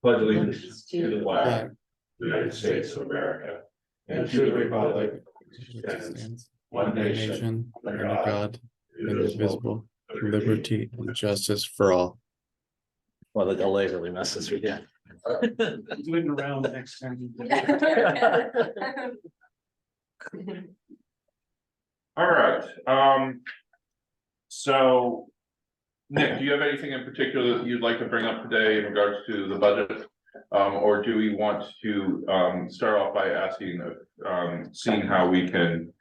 Pledge allegiance to the flag of the United States of America and to the republic which stands one nation under God, indivisible, with liberty and justice for all. Well, the delay really messes with you. Doing around next time. All right, so Nick, do you have anything in particular that you'd like to bring up today in regards to the budget? Or do we want to start off by asking, seeing how we can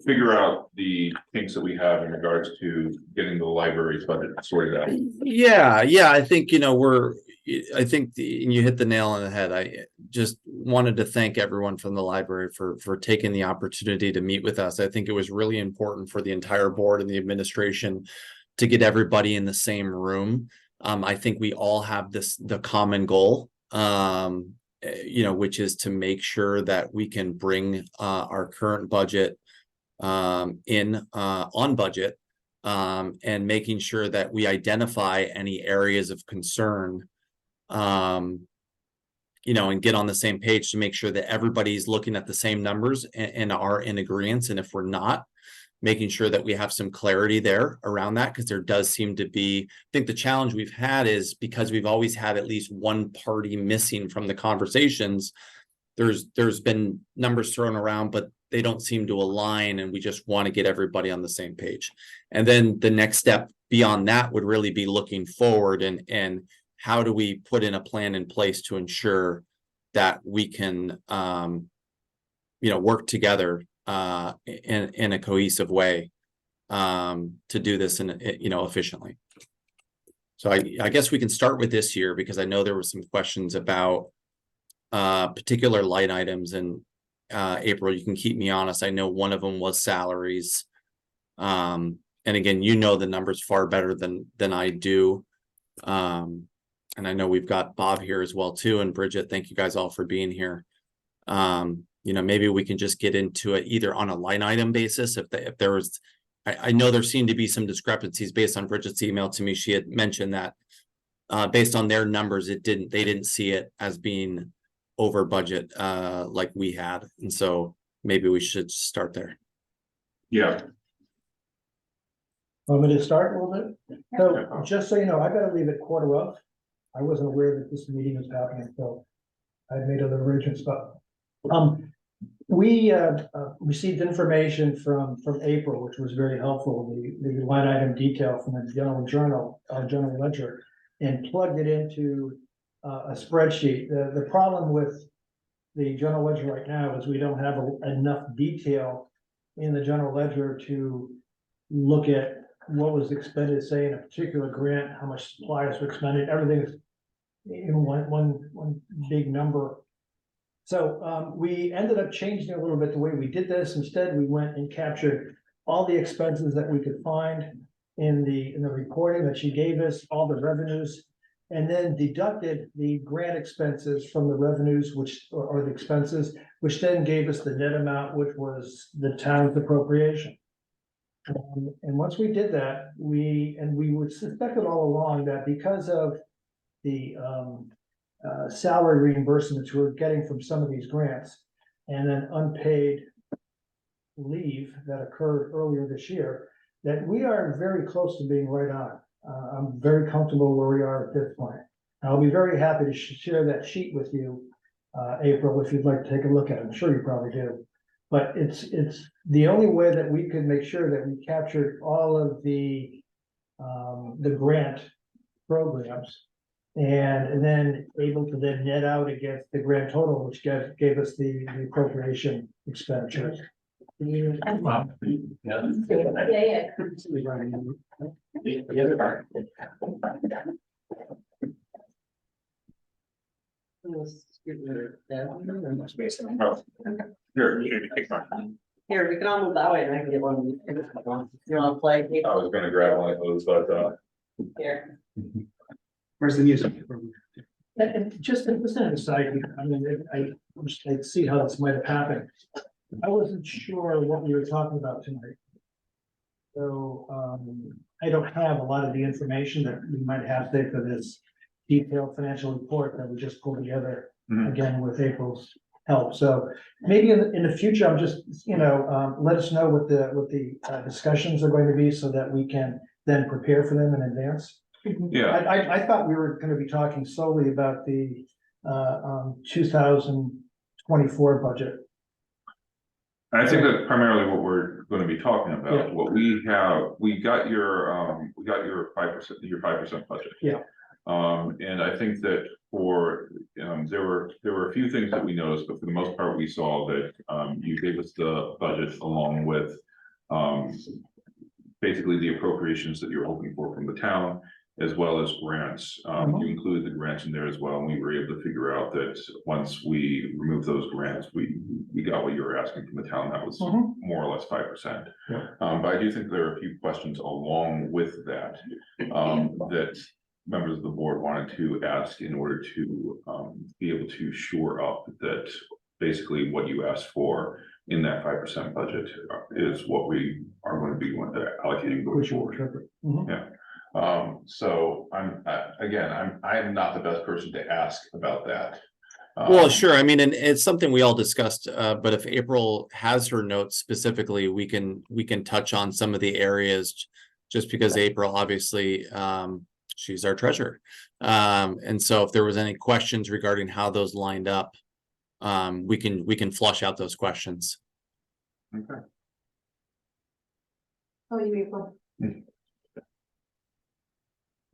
figure out the things that we have in regards to getting the library's budget sorted out? Yeah, I think, I think you hit the nail on the head. I just wanted to thank everyone from the library for taking the opportunity to meet with us. I think it was really important for the entire board and the administration to get everybody in the same room. I think we all have the common goal, which is to make sure that we can bring our current budget on budget, and making sure that we identify any areas of concern, and get on the same page to make sure that everybody's looking at the same numbers and are in agreement. And if we're not, making sure that we have some clarity there around that, because there does seem to be, I think the challenge we've had is because we've always had at least one party missing from the conversations. There's been numbers thrown around, but they don't seem to align, and we just want to get everybody on the same page. And then the next step beyond that would really be looking forward and how do we put in a plan in place to ensure that we can work together in a cohesive way to do this efficiently. So I guess we can start with this year, because I know there were some questions about particular line items, and April, you can keep me honest. I know one of them was salaries, and again, the numbers far better than I do, and I know we've got Bob here as well too, and Bridget. Thank you guys all for being here. Maybe we can just get into it either on a line item basis. If there was, I know there seemed to be some discrepancies based on Bridget's email to me. She had mentioned that based on their numbers, they didn't see it as being over budget like we had, and so maybe we should start there. Yeah. Want me to start a little bit? So just so you know, I gotta leave at 1:15. I wasn't aware that this meeting was happening, so I made other arrangements, but we received information from April, which was very helpful, the line item detail from the general ledger, and plugged it into a spreadsheet. The problem with the general ledger right now is we don't have enough detail in the general ledger to look at what was expended, say in a particular grant, how much supplies were expended. Everything is in one big number. So we ended up changing a little bit the way we did this. Instead, we went and captured all the expenses that we could find in the reporting that she gave us, all the revenues, and then deducted the grant expenses from the revenues, or the expenses, which then gave us the net amount, which was the town's appropriation. And once we did that, we would suspect it all along that because of the salary reimbursements we're getting from some of these grants, and then unpaid leave that occurred earlier this year, that we are very close to being right on. I'm very comfortable where we are at this point. I'll be very happy to share that sheet with you, April, if you'd like to take a look at it. I'm sure you probably do. But it's the only way that we could make sure that we captured all of the grant programs, and then able to then net out against the grand total, which gave us the appropriation expenditures. Yeah. The other part. Here, we can all move that way, and I can get one. You want to play? I was gonna grab one of those, but Here. Where's the music? And just an aside, I mean, I see how this might have happened. I wasn't sure what we were talking about tonight. So I don't have a lot of the information that we might have today for this. detailed financial report that we just pulled together Mhm. again with April's help. So maybe in the future, I'm just, let us know what the discussions are going to be so that we can then prepare for them in advance. Yeah, I thought we were gonna be talking solely about the 2024 budget. I think that's primarily what we're gonna be talking Yeah. about. What we have, we got your 5% budget. Yeah. And I think that there were a few things that we noticed, but for the most part, we saw that, you gave us the budget along with, basically the appropriations that you're hoping for from the town, as well as grants. You included the grants in there as well, and we were able to figure out that once we removed those grants, we got what you were asking from the town. That was more or less 5%. Yeah. But I do think there are a few questions along with that, that members of the board wanted to ask in order to, be able to shore up that basically what you asked for in that 5% budget is what we are going to be allocating going Which will forward. interpret. So I am not the best person to ask about that. Well, sure. I mean, and it's something we all discussed, but if April has her notes specifically, we can touch on some of the areas just because April, obviously, she's our treasurer. And so if there was any questions regarding how those lined up, we can flush out those questions. Okay. Oh, you April.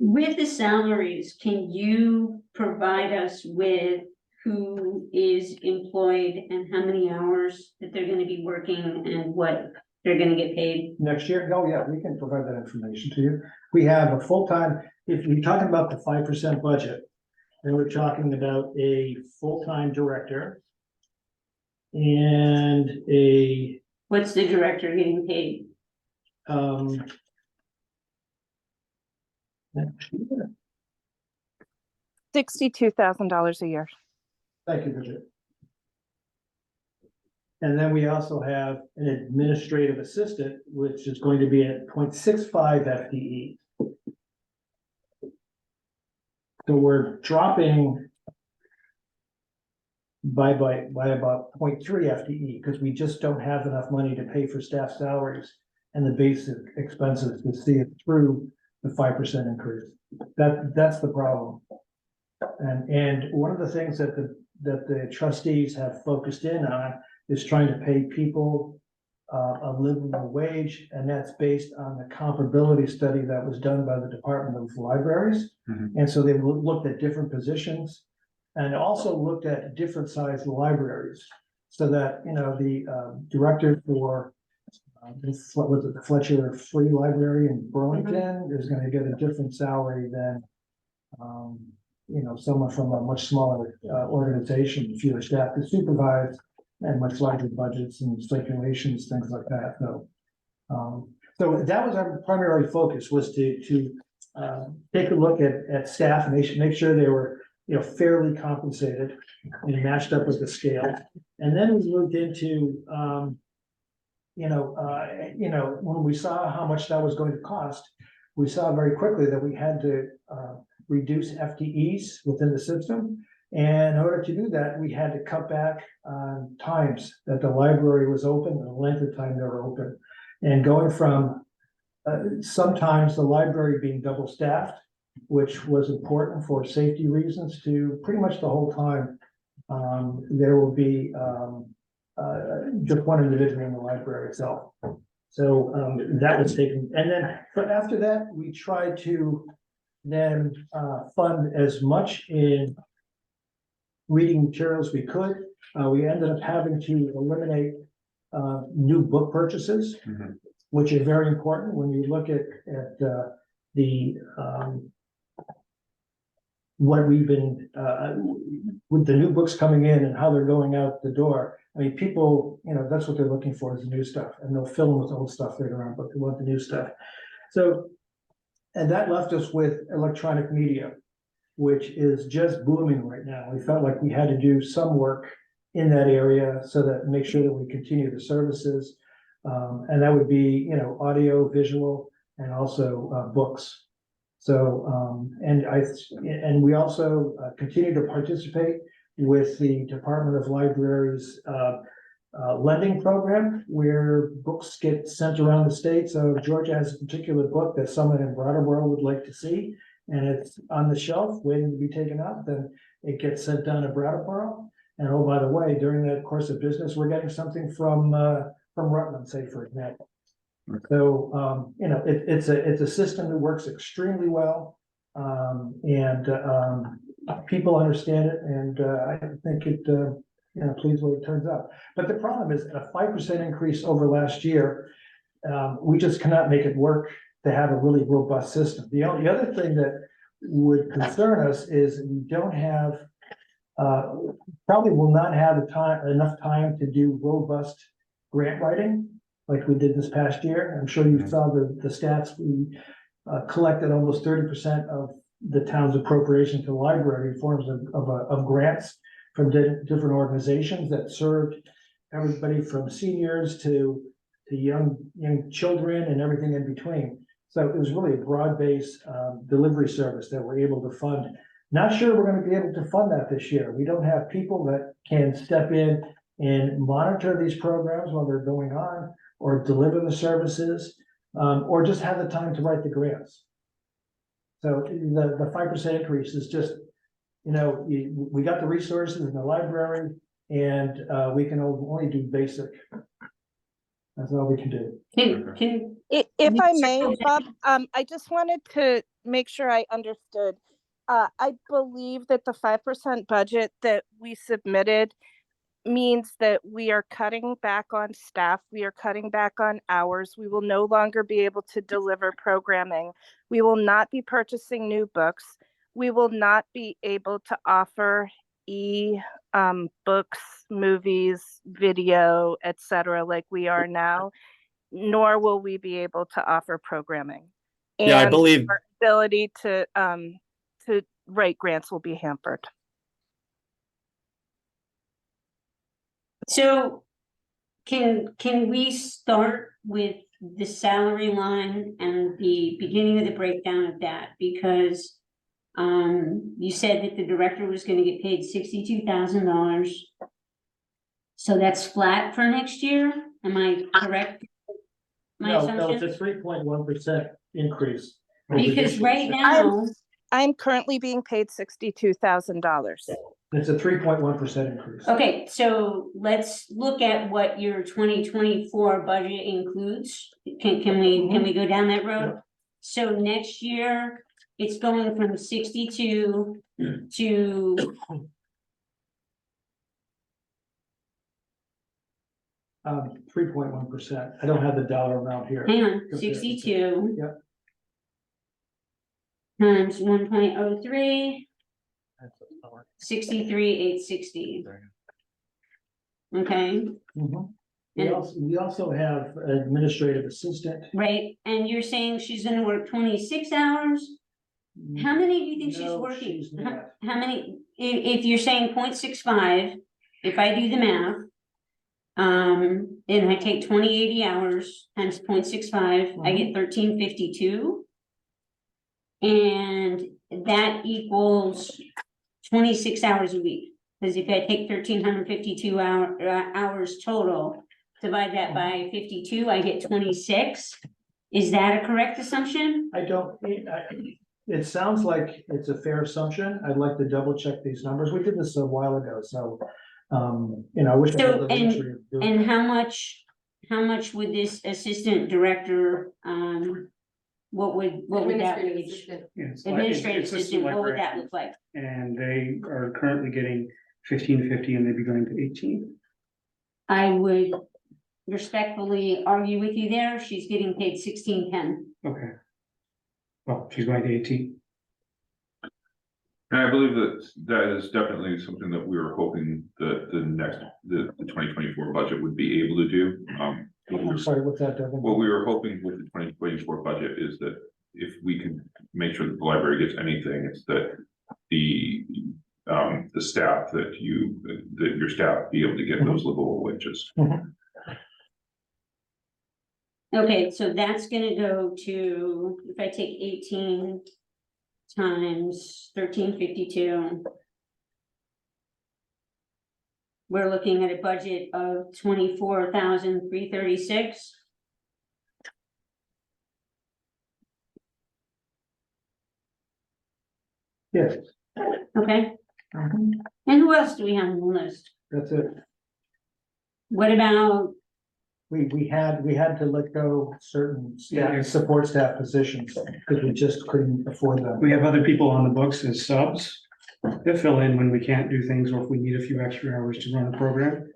With the salaries, can you provide us with who is employed and how many hours that they're gonna be working and what they're gonna get paid? Next year, oh yeah, we can provide that information to you. We have a full-time, if you're talking about the 5% budget, then we're talking about a full-time director. And What's the director getting paid? um. $62,000 a year. Thank you, Bridget. And then we also have an administrative assistant, which is going to be at 0.65 FTE. So we're dropping by about 0.3 FTE because we just don't have enough money to pay for staff salaries and the basic expenses to see it through the 5% increase. That's the problem. And one of the things that the trustees have focused in on is trying to pay people a livable wage, and that's based on the comparability study that was done by the Department of Libraries. And so they looked at different positions and also looked at different sized libraries, so that, the director for what was it, the Fletcher Free Library in Burlington is going to get a different salary than someone from a much smaller organization, fewer staff to supervise, and much larger budgets and circulations, things like that. So that was our primary focus, was to take a look at staff and make sure they were fairly compensated and matched up with the scale. And then we moved into when we saw how much that was going to cost, we saw very quickly that we had to reduce FTEs within the system. And in order to do that, we had to cut back on times that the library was open, and the length of time they were open. And going from sometimes the library being double staffed, which was important for safety reasons, to pretty much the whole time there will be just one individual in the library itself. So that was taken. And then after that, we tried to then fund as much in reading materials we could. We ended up having to eliminate new book purchases, which are very important when you look at the what we've been with the new books coming in and how they're going out the door. I mean, people, that's what they're looking for, is the new stuff, and they'll fill them with old stuff later on, but they want the new stuff. So, and that left us with electronic media, which is just booming right now. We felt like we had to do some work in that area so that make sure that we continue the services. And that would be, audio, visual, and also books. So, and we also continue to participate with the Department of Libraries lending program, where books get sent around the state. So Georgia has a particular book that someone in Brattleboro would like to see, and it's on the shelf waiting to be taken out, then it gets sent down to Brattleboro. And oh, by the way, during that course of business, we're getting something from Rutland, say, for example. So, you know, it's a system that works extremely well. People understand it, and I think it, you know, please what it turns out. But the problem is a 5% increase over last year. We just cannot make it work to have a really robust system. The other thing that would concern us is we don't have, probably will not have enough time to do robust grant writing like we did this past year. I'm sure you saw the stats. We collected almost 30% of the town's appropriation to the library in forms of grants from different organizations that served everybody from seniors to young children and everything in between. So it was really a broad-based delivery service that we're able to fund. Not sure we're going to be able to fund that this year. We don't have people that can step in and monitor these programs while they're going on, or deliver the services, or just have the time to write the grants. So the 5% increase is just, you know, we got the resources in the library, and we can only do basic. That's all we can do. If I may, Bob, I just wanted to make sure I understood. I believe that the 5% budget that we submitted means that we are cutting back on staff. We are cutting back on hours. We will no longer be able to deliver programming. We will not be purchasing new books. We will not be able to offer books, movies, video, etc., like we are now, nor will we be able to offer programming. And Yeah, I believe our ability to write grants will be hampered. So can we start with the salary line and the beginning of the breakdown of that? Because you said that the director was going to get paid $62,000. So that's flat for next year. Am I correct? No, it's a 3.1% increase. Because right now, I'm currently being paid $62,000. It's a 3.1% increase. okay, so let's look at what your 2024 budget includes. Can we go down that road? Yep. So next year, it's going from 62 to 3.1%. I don't have the dollar amount here. hang on, 62. Yep. Times 1.03, That's a dollar. 63,860. Okay, Mhm. And- We also have an administrative assistant. right, and you're saying she's gonna work 26 hours? How many do you think she's No, working? she's not. How many, if you're saying 0.65, if I do the math. And I take 80 hours times 0.65, I get 1352. And that equals 26 hours a week, because if I take 1,352 hours total, divide that by 52, I get 26. Is that a correct assumption? It sounds like it's a fair assumption. I'd like to double check these numbers. We did this a while ago, so, you know, I wish I had So, the luxury of doing. And how much would this assistant director, what would that wage? Administrative assistant, what would that look like? And they are currently getting $15.50 and they'd be going to 18. I would respectfully argue with you there. She's getting paid $16.10. Okay. Well, she's going to 18. And I believe that is definitely something that we were hoping that the 2024 budget would be able to do. I'm sorry, what's that, Devin? What we were hoping with the 2024 budget is that if we can make sure that the library gets anything, it's that the staff that your staff be able to get those livable wages. Okay, so that's gonna go to, if I take 18 times 1352. We're looking at a budget of 24,336. Yes, Okay, and who else do we have on the list? that's it. What about, We had to let go certain staff, support staff positions, because we just couldn't afford them. We have other people on the books as subs that fill in when we can't do things or if we need a few extra hours to run the program.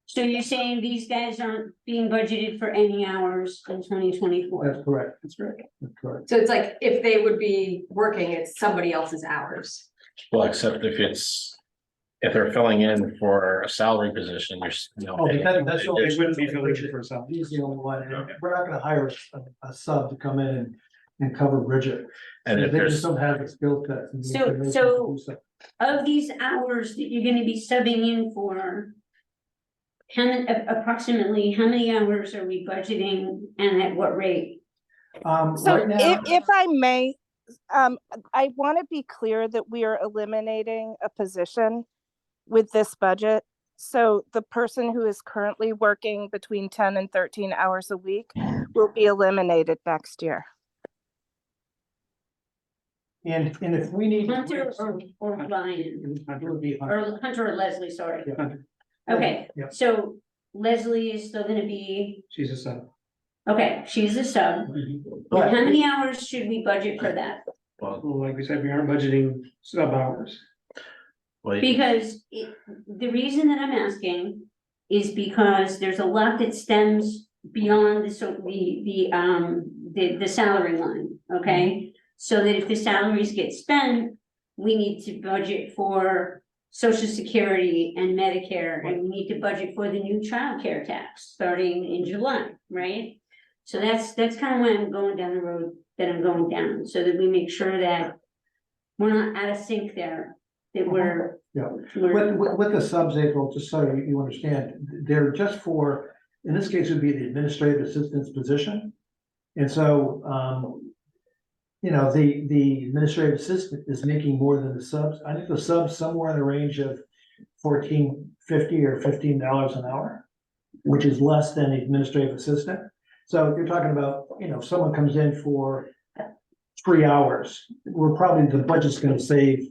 so you're saying these guys aren't being budgeted for any hours in 2024? That's correct. That's right. That's correct. So it's like, if they would be working, it's somebody else's hours. Well, except if they're filling in for a salary position, Oh, that's They wouldn't be filling in for a sub. He's the only one, and we're not gonna hire a sub to come in and cover Bridget. And if They just there's, don't have the skill set. and the So- information so- to do so. Of these hours that you're gonna be subbing in for, approximately how many hours are we budgeting and at what rate? So Right now, if I may, I want to be clear that we are eliminating a position with this budget. So the person who is currently working between 10 and 13 hours a week will be eliminated next year. and if we need. Hunter or Ryan, It would be Hunter. or Hunter or Leslie, sorry. Yeah. Okay, Yeah. so Leslie is still gonna be, She's a sub. okay, she's a sub. But- How many hours should we budget for that? Well, like we said, we aren't budgeting sub hours. well, Because the reason that I'm asking is because there's a lot that stems beyond the salary line, okay? So that if the salaries get spent, we need to budget for Social Security and Medicare, and we need to budget for the new childcare tax starting in July, right? So that's kind of why I'm going down the road that I'm going down, so that we make sure that we're not out of sync there, that we're. Yeah. we're- With the subs, April, just so you understand, they're just for, in this case, it would be the administrative assistant's position. And so, the administrative assistant is making more than the subs. I think the subs somewhere in the range of $14.50 or $15 an hour, which is less than the administrative assistant. So you're talking about, if someone comes in for 3 hours, the budget's gonna save,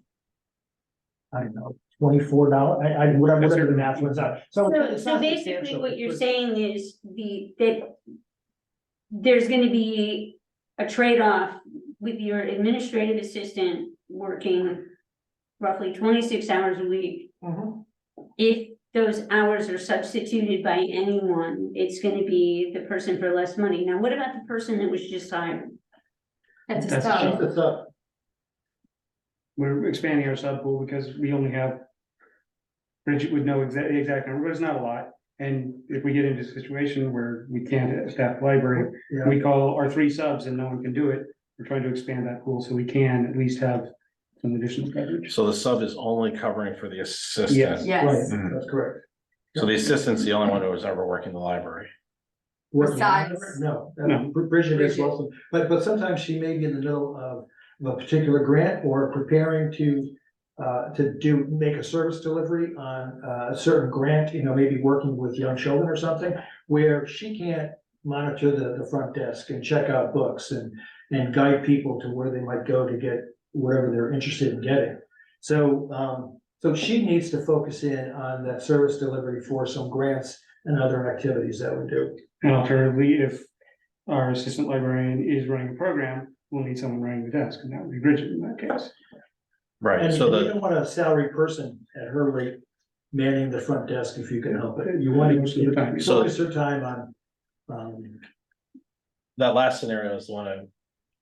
I don't know, $24, whatever the math runs out. So it's So not basically substantial, what you're but- saying is that there's gonna be a trade-off with your administrative assistant working roughly 26 hours a week. Mhm. If those hours are substituted by anyone, it's gonna be the person for less money. Now, what about the person that was just hired? That's a That's sub. She's a sub. We're expanding our sub pool because we only have. Bridget would know the exact number, but it's not a lot. And if we get into a situation where we can't staff the library, Yeah. we call our 3 subs and no one can do it. We're trying to expand that pool so we can at least have some additional coverage. so the sub is only covering for the assistant. Yes, Yes. right, Mhm. that's correct. So the assistant's the only one who was ever working the library. Working- Besides- No, No. Bridget is Bridget. welcome, but sometimes she may be in the middle of a particular grant or preparing to make a service delivery on a certain grant, maybe working with young children or something, where she can't monitor the front desk and check out books and guide people to where they might go to get whatever they're interested in getting. So she needs to focus in on that service delivery for some grants and other activities that we do. And alternatively, if our assistant librarian is running a program, we'll need someone running the desk, and that would be Bridget in that case. Right, And so you the, don't want a salary person at her rate manning the front desk if you can help it. You want Most of the time. to focus her time on, that last scenario is the one I'm.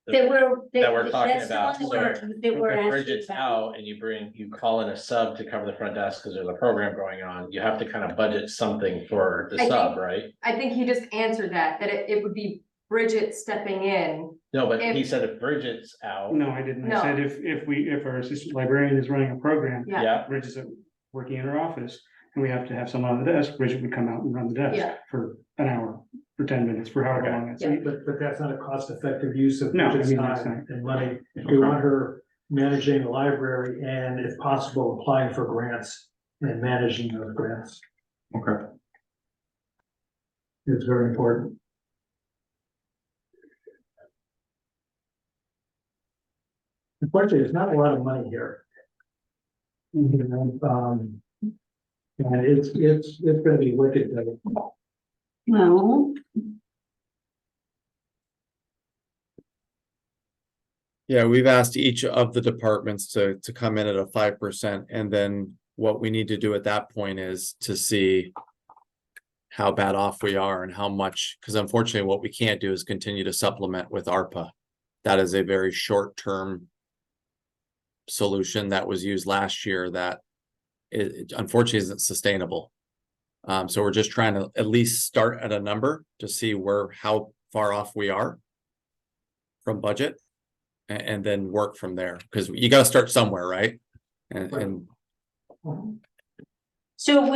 That we're talking that's the about, one so that we're If asking Bridget's about. out and you call in a sub to cover the front desk because there's a program going on, you have to kind of budget something for the I sub, think- right? I think he just answered that it would be Bridget stepping in. No, but he If- said if Bridget's out, No, I didn't. I No. said if our assistant librarian is running a program, Yeah. yeah, Bridget's working in her office, and we have to have someone on the desk, Bridget would come out and run the desk Yeah. for an hour. for 10 minutes, for however Okay. long it's. Yeah. But that's not a cost-effective use of No, I just mean, that's time not. and money. We want her managing the library and if possible, applying for grants and managing those grants. Okay. It's very important. Unfortunately, there's not a lot of money here. You know, and it's gonna be wicked. Well, Yeah, we've asked each of the departments to come in at a 5%, and then what we need to do at that point is to see how bad off we are and how much, because unfortunately, what we can't do is continue to supplement with ARPA. That is a very short-term solution that was used last year that it unfortunately isn't sustainable. So we're just trying to at least start at a number to see how far off we are from budget. And then work from there, because you got to start somewhere, right? And so I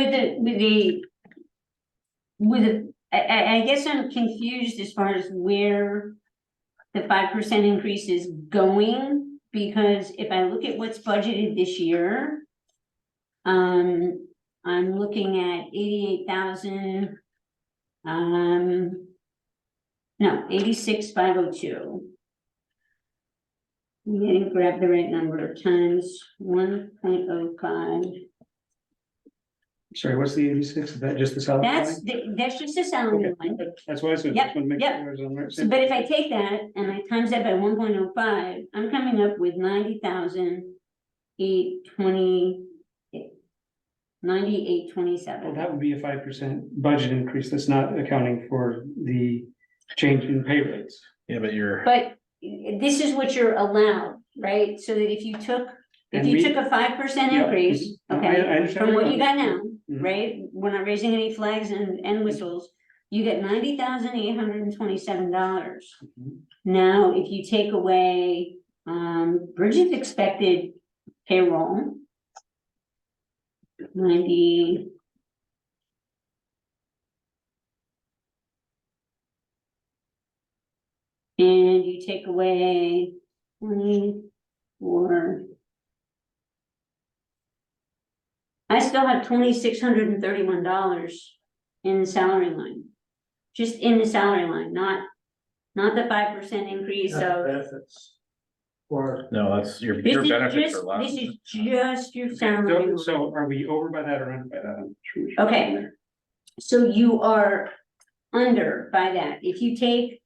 guess I'm confused as far as where the 5% increase is going, because if I look at what's budgeted this year, I'm looking at 88,000, no, 86,502. I'm gonna grab the right number times 1.05. Sorry, what's the 86? Is that just the salary line? That's just a salary line. That's what I said. Yep, Just wanna make yep. sure I was on the right So, side. but if I take that and I times that by 1.05, I'm coming up with 98.27. Well, that would be a 5% budget increase. That's not accounting for the change in pay rates. Yeah, but you're, But this is what you're allowed, right? So that if you took a 5% Yeah, increase, mhm. okay, I understand from where what you're you got now, Mhm. right? We're not raising any flags and whistles. You get $90,827. Mhm. Now, if you take away Bridget's expected payroll, 90. And you take away 24. I still have $2,631 in the salary line. Just in the salary line, not the 5% increase of. Benefits. Or no, that's your This is benefits just, are less. this is just your salary. So are we over by that or under by that? Okay. So you are under by that. If you take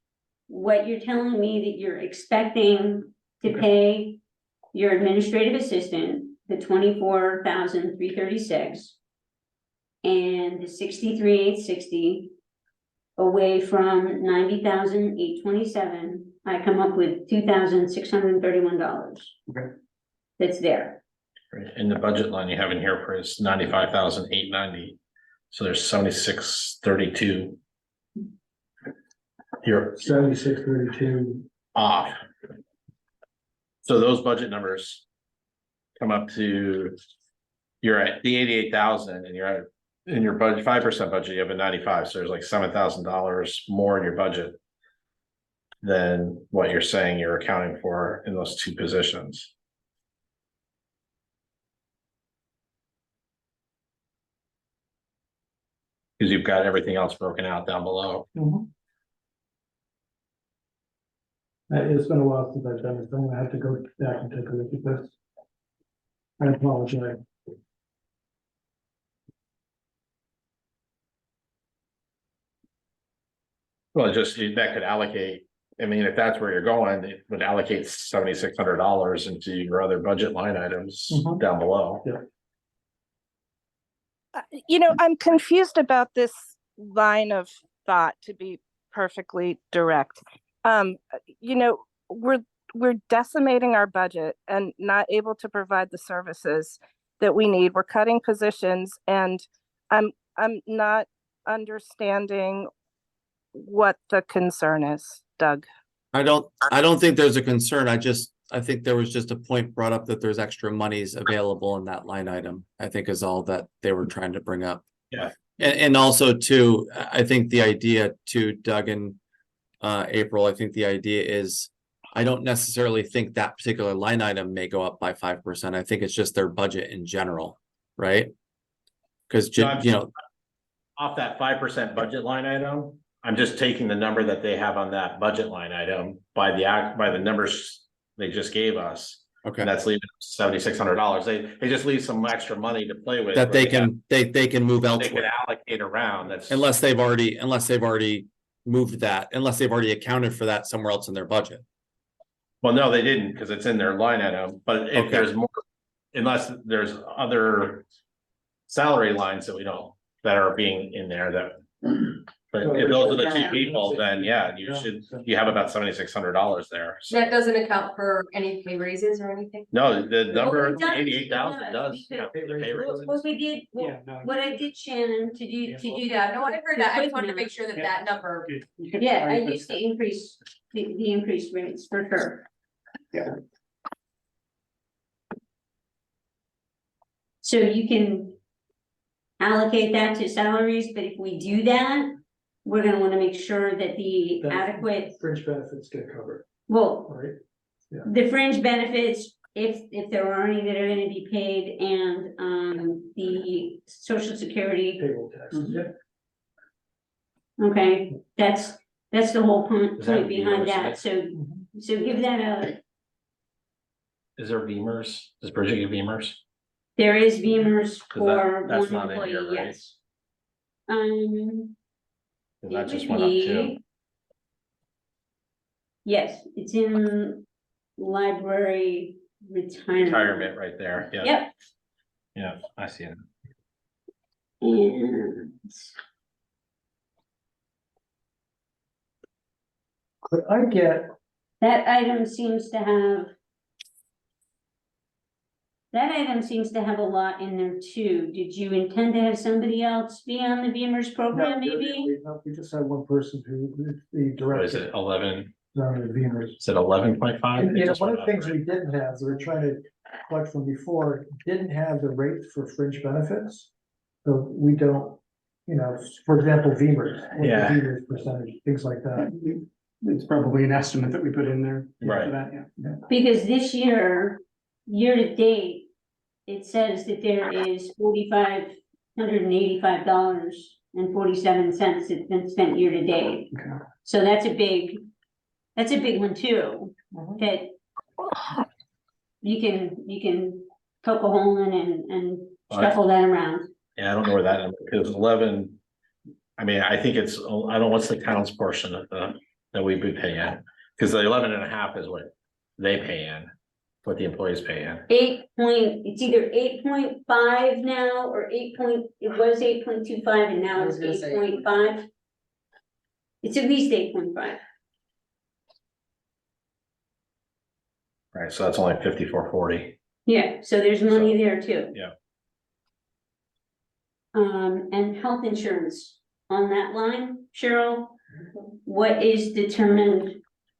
what you're telling me that you're expecting to pay your administrative assistant, the 24,336, and the 63,860 away from 90,827, I come up with $2,631. Okay. That's there. Right, in the budget line you have in here for is 95,890, so there's 7632. You're 7632. off. So those budget numbers come up to, you're at the 88,000 and you're at, in your budget, 5% budget, you have a 95, so there's like $7,000 more in your budget than what you're saying you're accounting for in those two positions. Because you've got everything else broken out down below. It's been a while since I've done it, so I'm gonna have to go back and take a look at this. I apologize. Well, just that could allocate, I mean, if that's where you're going, it would allocate $7,600 into your other budget line items Mhm. down below. I'm confused about this line of thought, to be perfectly direct. We're decimating our budget and not able to provide the services that we need. We're cutting positions, and I'm not understanding what the concern is, Doug. I don't think there's a concern. I think there was just a point brought up that there's extra monies available in that line item, I think is all that they were trying to bring up. Yeah. And also too, I think the idea to Doug and April, I think the idea is, I don't necessarily think that particular line item may go up by 5%. I think it's just their budget in general, right? Because, No, I'm- you know, Off that 5% budget line item, I'm just taking the number that they have on that budget line item by the numbers they just gave us. okay, And that's leaving $7,600. They just leave some extra money to play with. that where they have- can, they can move They could elsewhere. allocate around, that's. Unless they've already moved that, unless they've already accounted for that somewhere else in their budget. Well, no, they didn't, because it's in their line item, but if Okay. there's more, unless there's other salary lines that we don't, that are being in there that. But if those are the two people, then yeah, you have about $7,600 there. So- That doesn't account for any pay raises or anything? No, the number it does, 88,000 it does. does, count because- the pay raises. What we did, Yeah, no. what I did, Shannon, to do Yeah, that. no, I heard that. I just wanted to make sure that that number, Yeah, I used to increase the increased rates for sure. Yeah. So you can allocate that to salaries, but if we do that, we're gonna wanna make sure that the That- adequate, Fringe benefits get covered, well, right? the fringe benefits, if there are any that are gonna be paid, and, the social security, Payroll taxes, yeah. okay? That's the whole point Is that behind yours? that, so give that a, Is there Beamers? Does Bridget get Beamers? there is Beamers 'Cause that- for that's one not in here, employee, right? yes. And that It just would went up be- too. Yes, it's in library Retirement right there, yeah, Yep, yeah, I see it. and Could I get, that item seems to have. That item seems to have a lot in there too. Did you intend to have somebody else be on the Beamers program, maybe? we just had one person who, the What is director, it, 11, on the Beamers. is it 11.5? And, you know, one of the things we didn't have, we were trying to collect from before, didn't have the rates for fringe benefits. So we don't, you know, for example, Beamers, what the Yeah. Beamers percentage, things like that. It's probably an estimate that we put in there. for Right. that, yeah. Because this year to date, it says that there is $4,585.47 that's been spent year to date. Okay. So that's a big one too, that you can poke a hole in and shuffle that around. Yeah, I don't know where that, because 11, I mean, I think it's, I don't know, what's the town's portion of that we've been paying? Because the 11.5 is what they pay in, what the employees pay in. It's either 8.5 now or it was 8.25 and now I it's was gonna say 8.5. It's at least 8.5. Right, so that's only 54.40. Yeah, so there's money there too. Yeah. And health insurance on that line, Cheryl, what is determined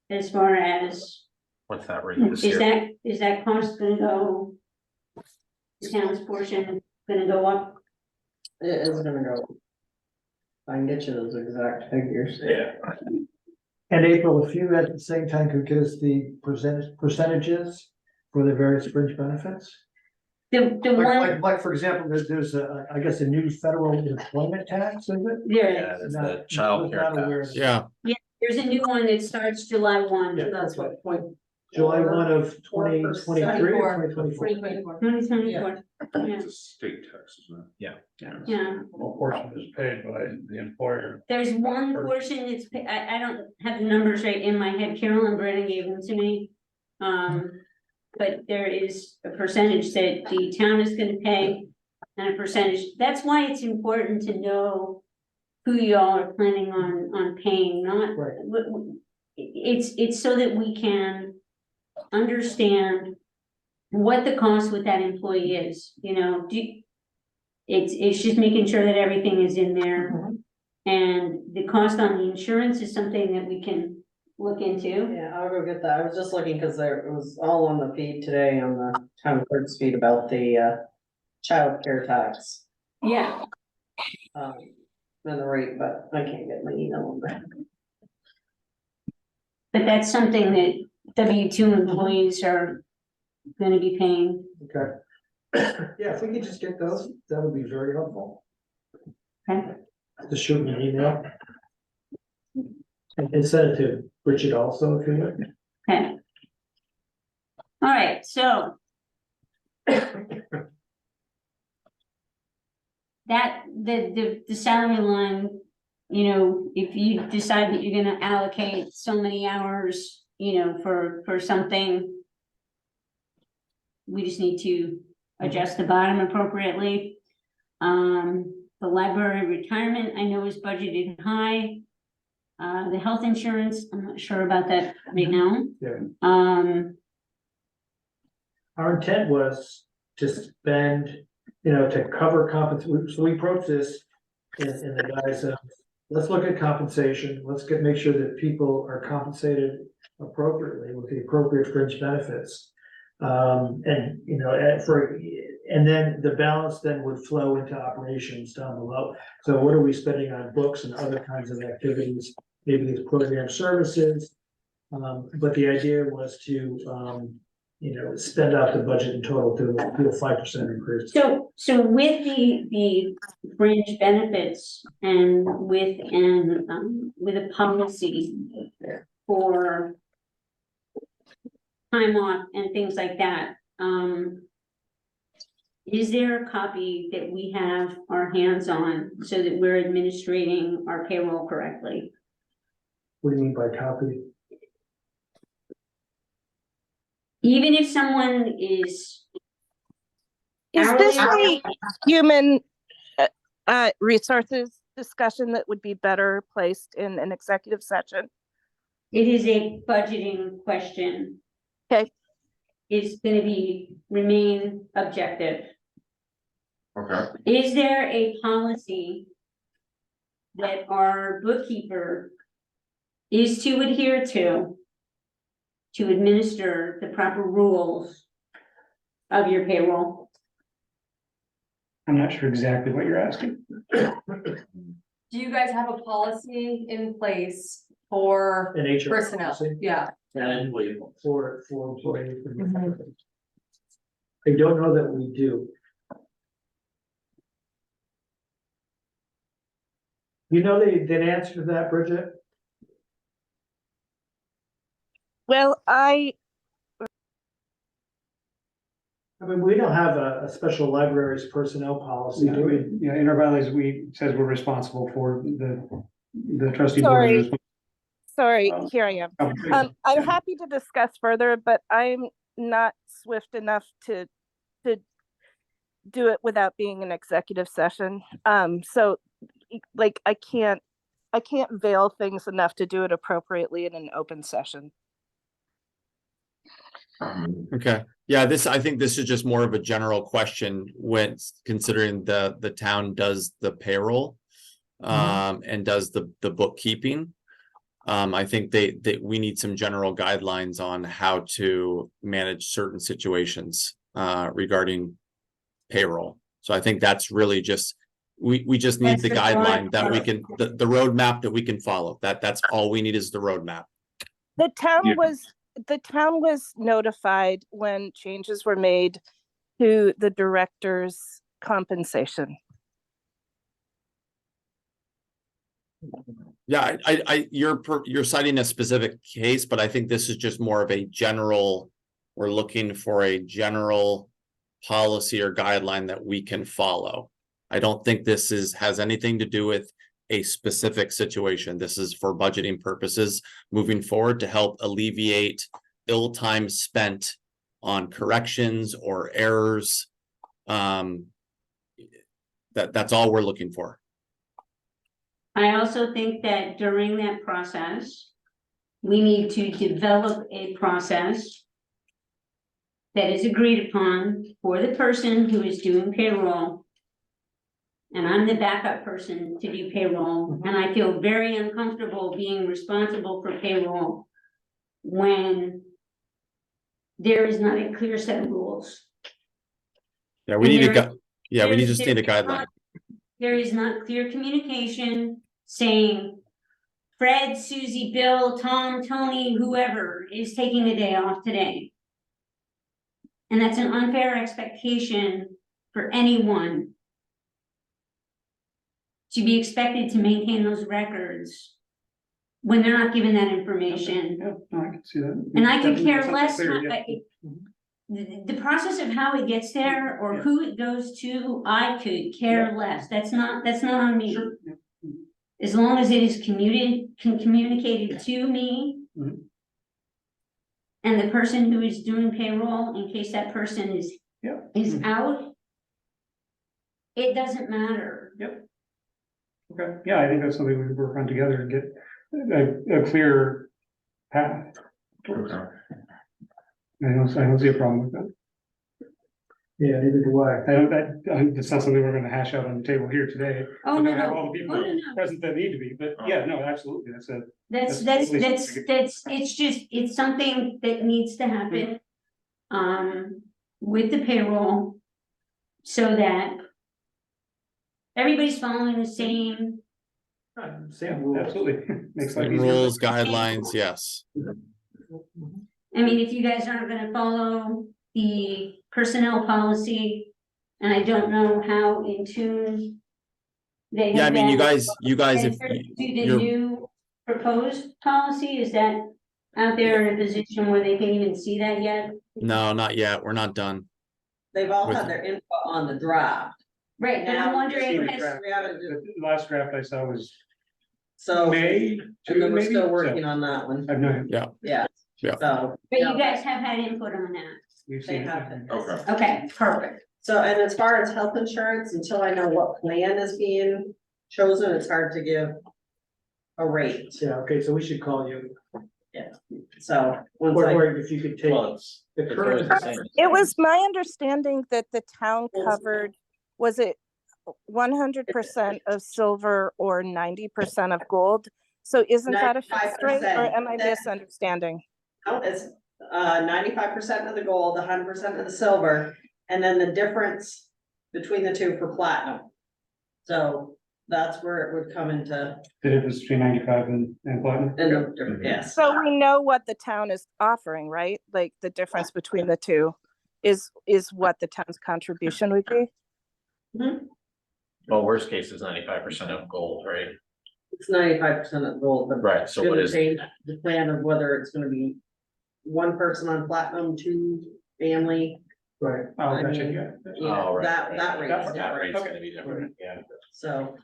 as far as, What's that rate this year? is that cost gonna go? The town's portion gonna go up? it is gonna go. I can get you those exact figures. Yeah. And April, if you at the same time could give us the percentages for the various fringe benefits? The one, Like, for example, there's a, I guess, a new federal employment tax, is it? Yeah, that's the childcare tax. Yeah, there's a new one that starts July 1. Yeah. That's what point. July 1 of 2023 or 2024? 2024. 2024, yeah, It's a state tax, isn't it? yeah. What portion is paid by the employer? There's one portion that's, I don't have the numbers right in my head, Carol and Brennan gave them to me. But there is a percentage that the town is gonna pay and a percentage, that's why it's important to know who y'all are planning on paying, not. Right. It's so that we can understand what the cost with that employee is, you know, it's just making sure that everything is in there. And the cost on the insurance is something that we can look into. Yeah, I'll go get that. I was just looking because it was all on the feed today on the town clerk's feed about the childcare tax. Yeah, Than the rate, but I can't get my email on that. But that's something that W-2 employees are gonna be paying. Okay. Yeah, if we could just get those, that would be very helpful. Okay. Just shoot me an email. And send it to Richard also, if you would. Okay. All right, so. That, the salary line, you know, if you decide that you're gonna allocate so many hours, you know, for something. We just need to adjust the bottom appropriately. The library retirement, I know is budgeted high. The health insurance, I'm not sure about that right now. Yeah. Our intent was to spend, you know, to cover compensation, so we approach this in the guise of, let's look at compensation, let's make sure that people are compensated appropriately with the appropriate fringe benefits. And, you know, and then the balance then would flow into operations down below. So what are we spending on books and other kinds of activities, maybe these program services? But the idea was to, you know, spend out the budget in total to a 5% increase. So with the fringe benefits and with a policy for time off and things like that, is there a copy that we have our hands on so that we're administrating our payroll correctly? What do you mean by copy? Even if someone is this hourly- a human resources discussion that would be better placed in an executive session? It is a budgeting question. Okay. It's gonna remain objective. Okay, Is there a policy that our bookkeeper is to adhere to administer the proper rules of your payroll? I'm not sure exactly what you're asking. Do you guys have a policy in place for An HR personnel? policy Yeah. for employees. I don't know that we do. You know the answer to that, Bridget? Well, I mean, we don't have a special libraries personnel policy, do we? Yeah, in our bylaws, says we're responsible for the trustee. sorry, here I am. board. I'm happy to discuss further, but I'm not swift enough to do it without being an executive session. So like I can't veil things enough to do it appropriately in an open session. Okay, yeah, I think this is just more of a general question when considering the town does the payroll. And does the bookkeeping. I think we need some general guidelines on how to manage certain situations regarding payroll. So I think that's really just, we just need That's the the guideline that we broad can, the roadmap that we can follow. That's all we need is the roadmap. The town Yeah. was notified when changes were made to the director's compensation. Yeah, you're citing a specific case, but I think this is just more of a general, we're looking for a general policy or guideline that we can follow. I don't think this has anything to do with a specific situation. This is for budgeting purposes moving forward to help alleviate ill time spent on corrections or errors. That's all we're looking for. I also think that during that process, we need to develop a process that is agreed upon for the person who is doing payroll. And I'm the backup person to do payroll, and I feel very uncomfortable being responsible for payroll when there is not a clear set of rules. Yeah, we And need there- we just need a there's guideline. there is not clear communication saying Fred, Susie, Bill, Tom, Tony, whoever is taking the day off today. And that's an unfair expectation for anyone to be expected to maintain those records when they're not given that information. Yeah, no, I can see that. And I could Definitely care something less, clear, yeah. the process of how it gets there or who it goes to, I could care less. That's not on me. Sure, yeah. As long as it is communicated to me. Mhm. And the person who is doing payroll, in case that person is Yeah. out. It doesn't matter. Okay, yeah, I think that's something we can work on together and get a clear path. towards. Okay. I don't see a problem with that. Yeah, neither do I. It's not something we're gonna hash out on the table here today. Oh, We no, don't have no. all the people Oh, no, no. present that need to be, but yeah, no, absolutely, that's a. That's That's it's something that needs to happen. With the payroll. So that. Everybody's following the same, Same rules. Absolutely. Makes life Same easier. rules, guidelines, yes. I mean, if you guys aren't gonna follow the personnel policy. And I don't know how in tune. They Yeah, I have mean, you been guys, if transferred to the you're, new proposed policy, is that out there in a position where they can even see that yet? no, not yet. We're not done. They've all With- had their input on the draft, Right, but I'm Now, wondering, see the has, draft. we haven't, The last draft I saw was so, May, and June, then we're maybe? still So, working on that one, I've known, yeah. Yeah. So. but no, you guys have had input on that. we've They seen. have. it. Okay. Okay, perfect. So, and as far as health insurance, until I know what plan is being chosen, it's hard to give a rate, Yeah, okay, so we should call you, so. Once or if you could take Well, the it's current. always the same. It was my understanding that the town covered, was it 100% of silver or 90% of gold? So isn't that a fixed rate, or 95%. am I misunderstanding? No, it's 95% of the gold, 100% of the silver, and then the difference between the two for platinum. So that's where it would come into, The difference between 95 and platinum. in the different, yes. So we know what the town is offering, right? Like the difference between the two is what the town's contribution would be? Well, worst case is 95% of gold, right? It's 95% of gold, but Right, so what gonna is, change the plan of whether it's gonna be one person on platinum, two family. Right. Oh, I gotcha, mean, yeah. Yeah, Oh, right, that right. rate's That that different, rate's gonna be different, yeah. so.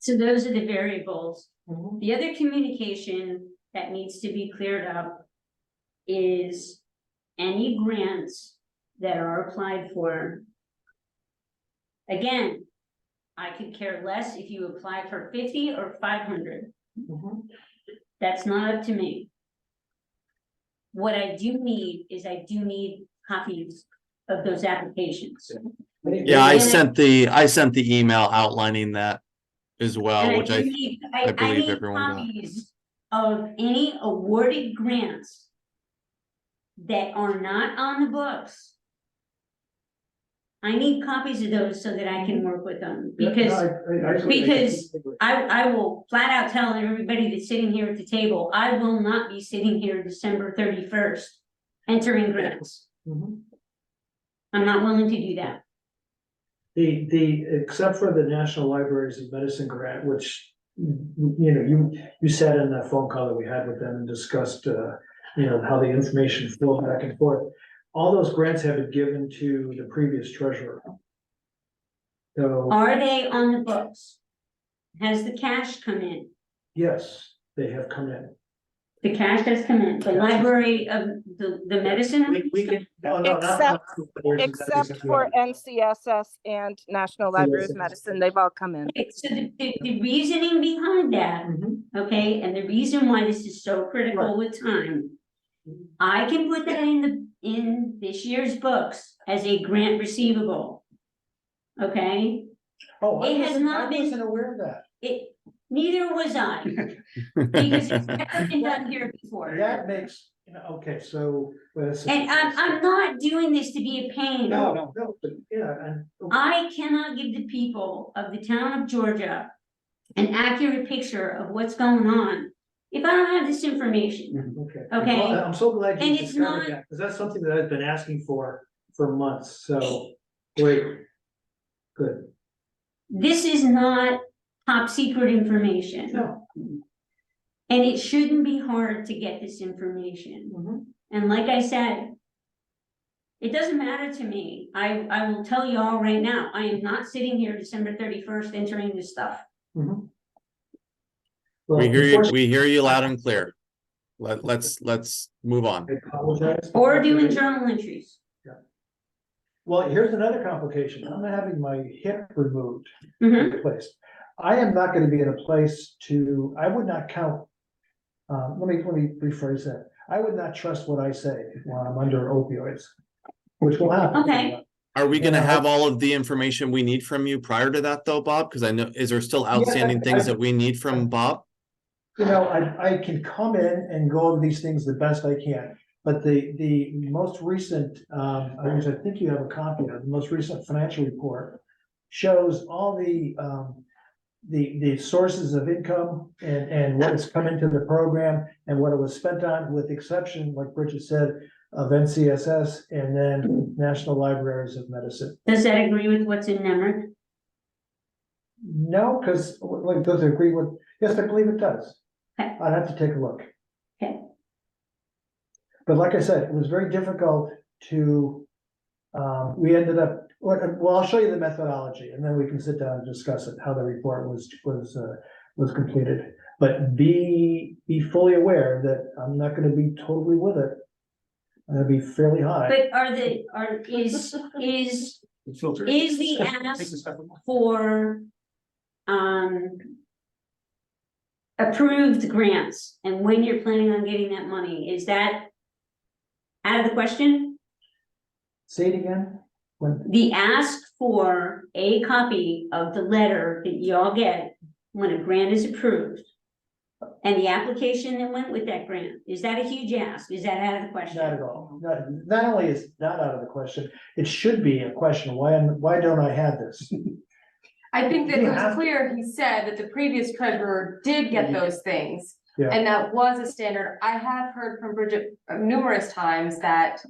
So those are the variables. The other communication that needs to be cleared up is any grants that are applied for. Again, I could care less if you apply for 50 or 500. That's not up to me. What I do need is I do need copies of those applications. Yeah, I sent the email outlining that as And well, I which do need, I believe need everyone got. copies of any awarded grants that are not on the books. I need copies of those so that I can work with them, because I will flat out tell everybody that's sitting here at the table, I will not be sitting here December 31st entering grants. I'm not willing to do that. Except for the National Libraries of Medicine grant, which, you know, you sat in that phone call that we had with them and discussed, how the information flowed back and forth. All those grants have been given to the previous treasurer. So, Are they on the books? Has the cash come in? yes, they have come in. The cash has come in, the library of the medicine? We can. Except for NCSS and National Library of Medicine, they've all come in. Okay, so the reasoning behind that, okay, and the reason why this is so critical with time. I can put that in this year's books as a grant receivable. Okay, Oh, It has not been- wasn't aware of neither was I, because it's never been done here before. That makes Okay, so. And I'm not doing this to be a pain. No, but yeah, and. I cannot give the people of the town of Georgia an accurate picture of what's going on if I don't have this information. Okay. Okay. Well, I'm so glad you And it's discovered not- that, because that's something that I've been asking for months, so, great. Good. This is not top secret information. No. And it shouldn't be hard to get this information. Mhm. And like I said, it doesn't matter to me. I will tell you all right now, I am not sitting here December 31st entering this stuff. Mhm. We Well, we hear you loud and clear. Let's move on. I apologize. Or doing journal entries. Well, here's another complication. I'm having my hip removed, Mhm. replaced. I am not gonna be in a place to, I would not count. Let me rephrase that. I would not trust what I say while I'm under opioids, which will happen. Okay. Are we gonna Yeah. have all of the information we need from you prior to that though, Bob? Because I know, is there still outstanding things that we need from Bob? You know, I can come in and go over these things the best I can, but the most recent, which I think you have a copy of, the most recent financial report shows all the sources of income and what has come into the program and what it was spent on, with the exception, like Bridget said, of NCSS and then National Libraries of Medicine. Does that agree with what's in NEMRIC? No, because, like, does it agree with, yes, I believe it does. Okay. I'd have to take a look. Okay. But like I said, it was very difficult to, we ended up, well, I'll show you the methodology and then we can sit down and discuss it, how the report was completed. But be fully aware that I'm not gonna be totally with it. I'm gonna be fairly high. But is the ask for, approved grants and when you're planning on getting that money, is that out of the question? Say it again, when, The ask for a copy of the letter that y'all get when a grant is approved and the application that went with that grant, is that a huge ask? Is that out of the question? not at all. Not only is it not out of the question, it should be a question, why don't I have this? I think that You it was have to- clear, he said that the previous treasurer did get those things. Yeah. And that was a standard. I have heard from Bridget numerous times that,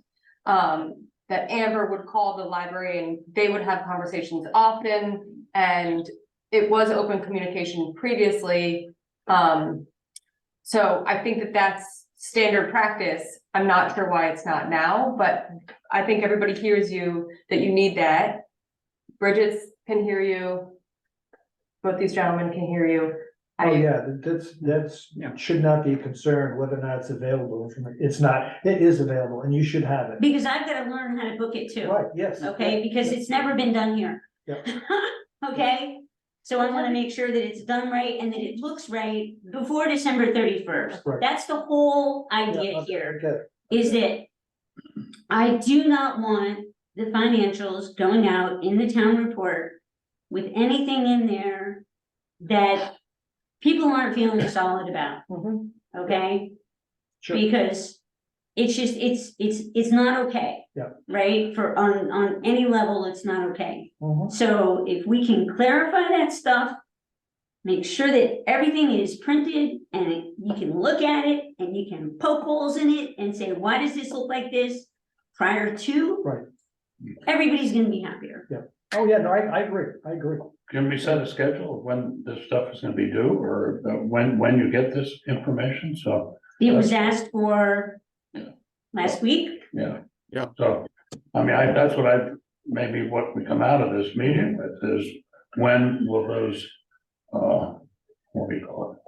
that Amber would call the library and they would have conversations often. And it was open communication previously. So I think that that's standard practice. I'm not sure why it's not now, but I think everybody hears you, that you need that. Bridget can hear you. Both these gentlemen can hear you. Oh, yeah, that's, should not be concerned whether or not it's available. It's not, it is available and you should have it. Because I've got to learn how to book it too. Right, yes. Okay, because it's never been done here. Yeah. Okay, so I wanna make sure that it's done right and that it looks right before December 31st. Right. That's the whole idea Yeah, here, okay. is that I do not want the financials going out in the town report with anything in there that people aren't feeling solid about, Mhm. okay? Sure. Because it's just, it's not okay. Yeah. Right, on any level, it's not okay. Mhm. So if we can clarify that stuff, make sure that everything is printed and you can look at it and you can poke holes in it and say, why does this look like this prior to? Right. Everybody's gonna be happier. Oh, yeah, no, I agree. Can we set a schedule of when this stuff is gonna be due, or when you get this information, so, It was asked for last week. yeah. Yeah. So, I mean, that's maybe what we come out of this meeting with is, when will those, what do you call it?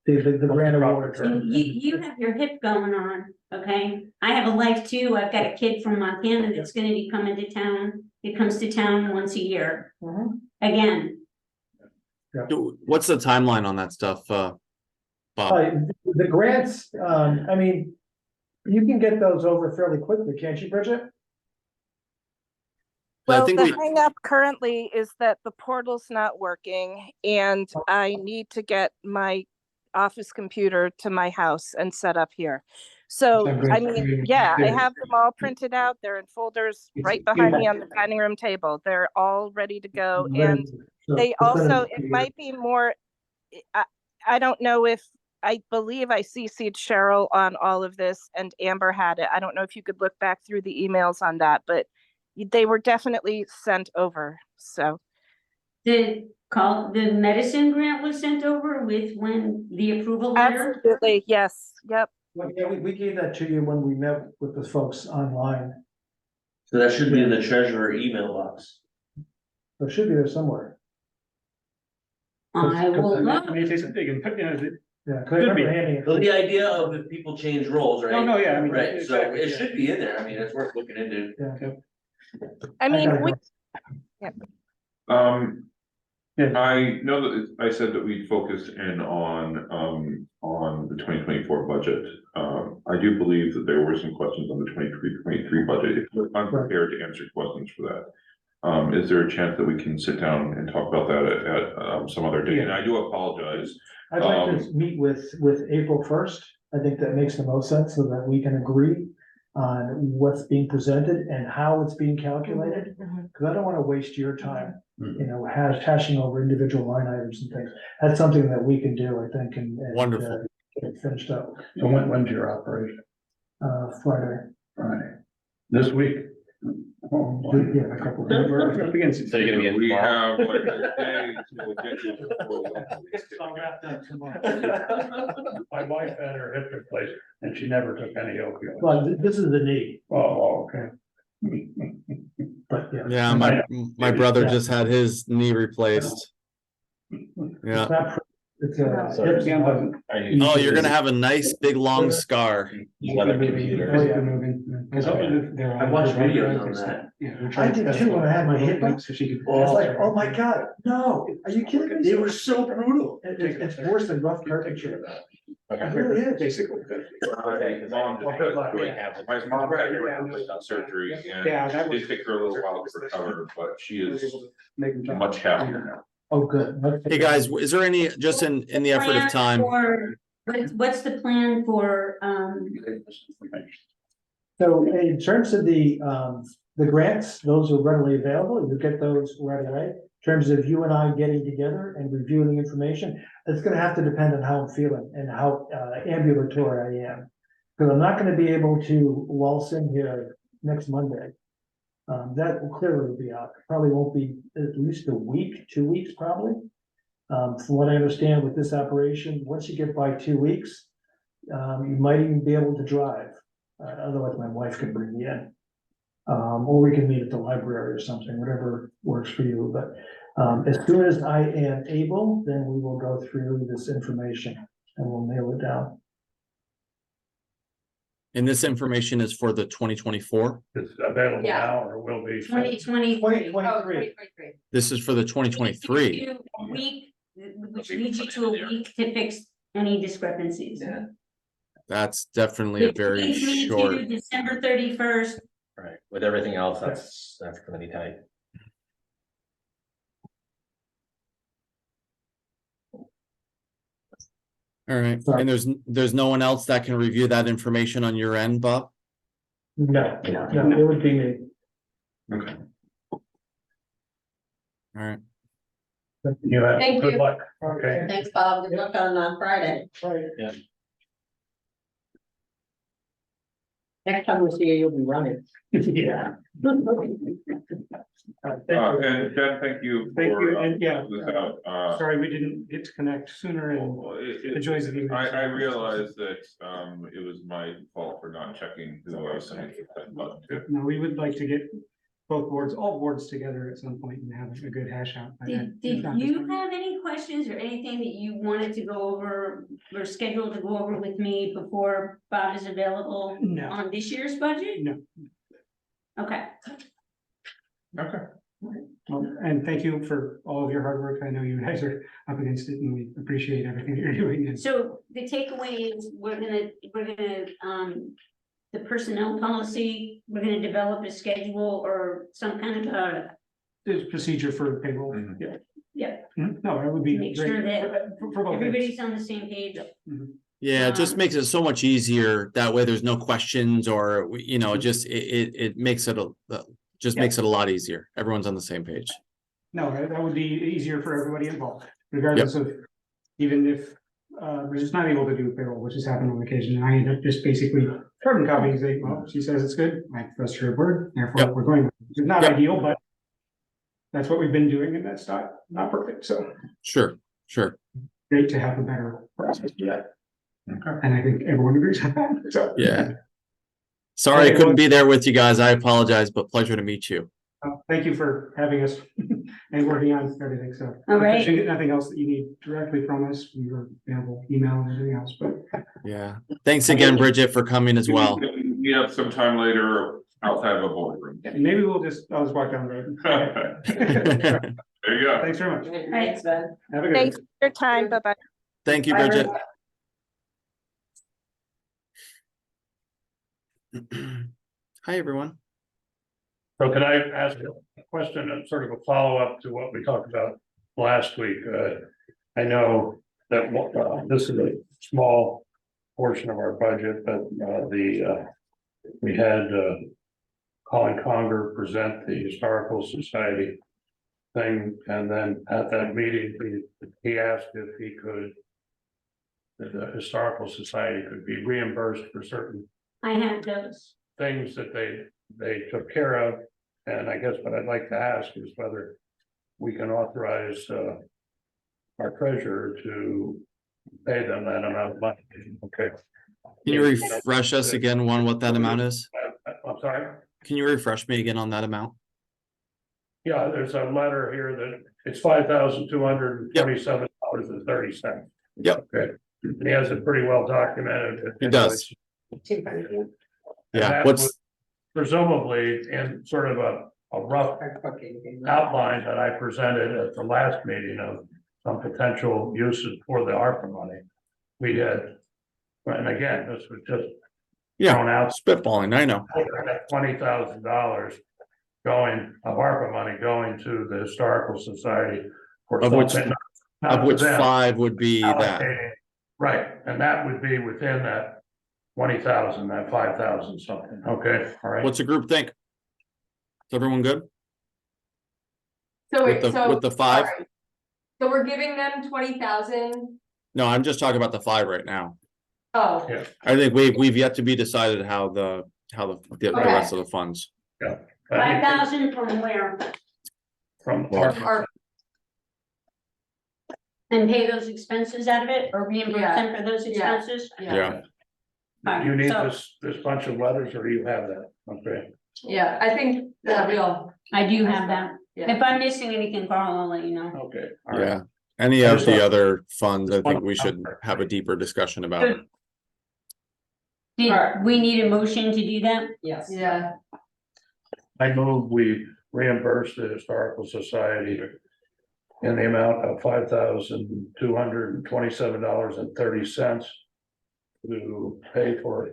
The grant award. You have your hip going on, okay? I have a life too. I've got a kid from Montana that's gonna be coming to town. It comes to town once a year. Mhm. Again, What's the timeline on that stuff, Bob? The grants, I mean, you can get those over fairly quickly, can't you, Bridget? I Well, think the we- hang up currently is that the portal's not working and I need to get my office computer to my house and set up here. So, Sounds I good. mean, yeah, I have them all printed out. They're in folders right behind me on the dining room table. They're all ready to go. And So they it's gonna also, be- it might be more, I don't know if, I believe I CC'd Cheryl on all of this and Amber had it. I don't know if you could look back through the emails on that, but they were definitely sent over, so. The medicine grant was sent over with when the approval letter? Absolutely, yes, yep. Well, yeah, we gave that to you when we met with the folks online. So that should be in the treasurer email box. So it should be there somewhere. I will look. I mean, they can put, Yeah, 'cause I Could remember be. handing it. Well, the idea of if people change roles, right? Oh, no, yeah, I mean, Right, so exactly, it yeah. should be in there. I mean, it's worth looking into. I mean, gotta we, Um, Yeah. I know that I said that we'd focus in on the 2024 budget. I do believe that there were some questions on the 23 budget. If you're unprepared to answer questions for that, is there a chance that we can sit down and talk about that at some other day? And I do apologize. I'd like to meet with April 1st. I think that makes the most sense so that we can agree on what's being presented and how it's being calculated. Cause I don't want to waste your time, you know, hashing over individual line items and things. That's something that we can do, I think, and Wonderful. get it finished up, So when's your operation? Friday. Friday. This week? Oh, boy. Yeah, a couple. So you're gonna be in We tomorrow. have like a day to get to the It's all wrapped up tomorrow. My wife had her hip replaced and she never took any opioids. Well, this is the knee, Oh, okay. but yeah. Yeah, my brother just had his knee replaced. Yeah. It's not, it's a. Sorry. hips and Are you- Oh, you're gonna have a nice big long scar. Another computer. Oh, yeah. I watched videos on that. I did too when I had my hip. So she could. It's like, oh my God, no, are you kidding me? They were so brutal. It's worse than rough carpentry. It Okay. really is. Basically. Okay, because mom just my mom had surgery and Yeah, that it was. did take her a little while to recover, but she is Make them jump. much happier now. Oh, good. Hey, guys, is there any, just in the effort of Plan time, for- What's the plan for, So in terms of the grants, those are readily available. You get those right away. In terms of you and I getting together and reviewing the information, it's gonna have to depend on how I'm feeling and how ambulatory I am. Because I'm not gonna be able to waltz in here next Monday. That will clearly be out. Probably won't be at least a week, 2 weeks probably. From what I understand with this operation, once you get by 2 weeks, you might even be able to drive. Otherwise, my wife can bring me in. Or we can meet at the library or something, whatever works for you. But as soon as I am able, then we will go through this information and we'll nail it down. and this information is for the 2024? It's available Yeah. now or will be. 2023? 2023. This is for the 2023. A week, which leads you to a week to fix any discrepancies. Yeah. That's definitely a Which very leads me to short. December 31st. Right, with everything else, that's gonna be tight. All right, and there's no one else that can review that information on your end, Bob? No, no, it would be me. Okay. All right. You have, Thank good you. luck. Okay. Thanks, Bob. Good luck on Friday. Right. Next time we see you, you'll be running. Yeah. And Ben, thank you. Thank you, for, and yeah, this out. sorry, we didn't get to connect sooner and the joys of email. I realize that it was my fault for not checking who I was sending that button to. No, we would like to get both boards, all boards together at some point and have a good hash out. Did you have any questions or anything that you wanted to go over or scheduled to go over with me before Bob is available No, on this year's budget? no. Okay. Okay. Well, and thank you for all of your hard work. I know you guys are up against it and we appreciate everything that you're doing. And So the takeaway is we're gonna, the personnel policy, we're gonna develop a schedule or some kind of a there's procedure for payroll. Mhm. Yeah. No, that would be Make great. sure that For both ends. everybody's on the same page. Yeah, it just makes it so much easier. That way there's no questions or, you know, it makes it just makes it a lot easier. Everyone's on the same page. No, that would be easier for everybody involved, regardless of, even if, we're just not able to do payroll, which has happened on occasion, and I end up just basically carbon copying, say, well, she says it's good, I trust her word, therefore Yep. we're going. It's not Yep. ideal, but that's what we've been doing, and that's not perfect, so Sure, sure. great to have a better process for that. And I think everyone agrees with that, so. Yeah. Sorry I couldn't be there with you guys. I apologize, but pleasure to meet you. Thank you for having us and working on everything, so. All right. If there's nothing else that you need directly from us, we are available, email and everything else, but. Yeah. Thanks again, Bridget, for coming as well. We have some time later outside of a boardroom. Maybe I'll just walk down the road. There you go. Thanks very much. Thanks, Ben. Have a good. Thanks for your time. Bye-bye. Thank you, Bye, Bridget. Hi, everyone. So can I ask a question and sort of a follow-up to what we talked about last week? I know that this is a small portion of our budget, but we had Colin Conger present the Historical Society thing, and then at that meeting, he asked if the Historical Society could be reimbursed for certain I have those. things that they took care of. And I guess what I'd like to ask is whether we can authorize our treasurer to pay them that amount of money. Okay. Can you refresh us again on what that amount is? I'm sorry. Can you refresh me again on that amount? Yeah, there's a letter here that it's $5,227.30. Yep. Okay. He has it pretty well documented. He does. Yeah, that what's, was presumably in sort of a rough outline that I presented at the last meeting of some potential uses for the ARPA money. We had, and again, this was just thrown yeah, out. spitballing, I know. $20,000 going of ARPA money going to the Historical Society for Of which- something. not Of to which them, 5 would be that. allocating. Right, and that would be within that 20,000, that 5,000 something, okay, all right. What's the group think? Is everyone good So with wait, so. the 5? alright. So we're giving them 20,000. No, I'm just talking about the 5 right now. Oh, Yeah. I think we've yet to be decided how the rest of the funds. 5,000 from where? From our, And pay those expenses out of it or reimburse Yeah. them for those Yeah. expenses? Yeah, Alright, You need so this bunch of letters, or do you have that? Okay, yeah, I think that we'll, I do have that. yeah. If I'm missing anything, Carl, I'll let you know. okay, all right. yeah. Any I of just the thought- other funds, I think we should have a deeper discussion about. Good. Did we need a motion to do that? Yes. Yeah, I move we reimburse the Historical Society in the amount of $5,227.30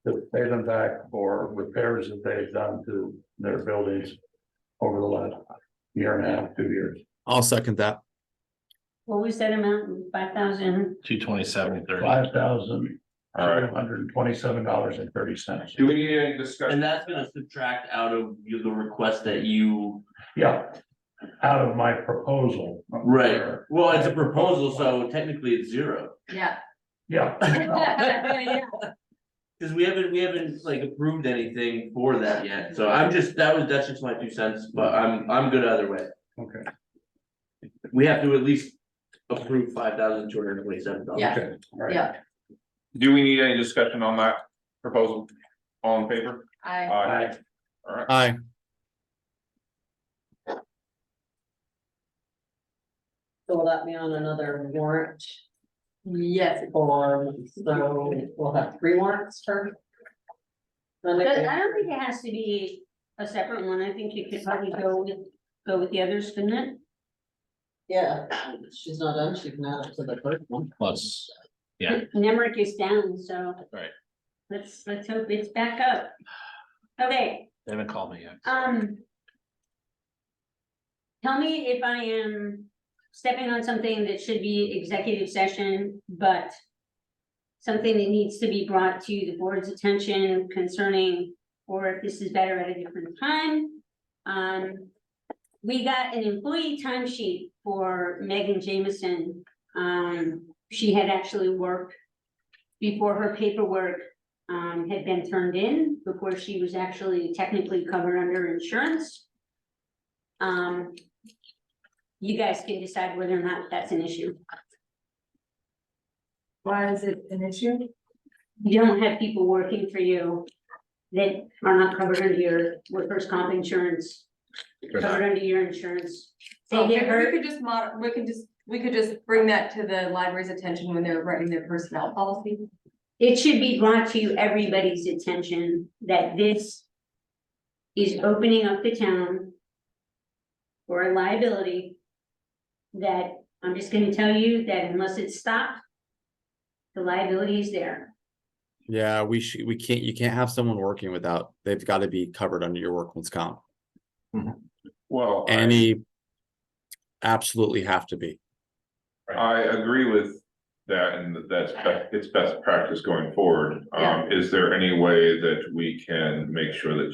to pay them back for repairs that they've done to their buildings over the last year and a half, 2 years. I'll second that. What was that amount? 5,000? 227.30. $5,227.30. Do we need any discussion? And that's gonna subtract out of the request that you, Yeah, out of my proposal. right, well, it's a proposal, so technically it's zero. yeah. Yeah. Cause we haven't like approved anything for that yet, so that's just my 2 cents, but I'm good either way. Okay. We have to at least approve $5,227. Yeah. Okay, all right. Yeah, Do we need any discussion on that proposal? All in favor? I, Aye. All right. Aye. So will that be on another warrant yes. or so we'll have 3 warrants for? I don't think it has to be a separate one. I think you could probably go with the others, couldn't it? Yeah, she's not done, she can add it to the first one. Plus, yeah, Nemrick is down, so. Right. Let's hope it's back up. Okay, they haven't called me yet. tell me if I am stepping on something that should be executive session, but something that needs to be brought to the board's attention concerning, or if this is better at a different time. We got an employee timesheet for Megan Jameson. She had actually worked before her paperwork had been turned in, before she was actually technically covered under insurance. You guys can decide whether or not that's an issue. Why is it an issue? You don't have people working for you that are not covered under your workers' comp insurance, covered under your insurance. They Okay, get we hurt. could just we could just bring that to the library's attention when they're writing their personnel policy. It should be brought to everybody's attention that this is opening up the town for a liability that I'm just gonna tell you that unless it's stopped, the liability is there. Yeah, we can't, you can't have someone working without, they've got to be covered under your workman's comp. Well, Absolutely have to be. I agree with that, and it's best practice going forward. Is there any way that we can make sure that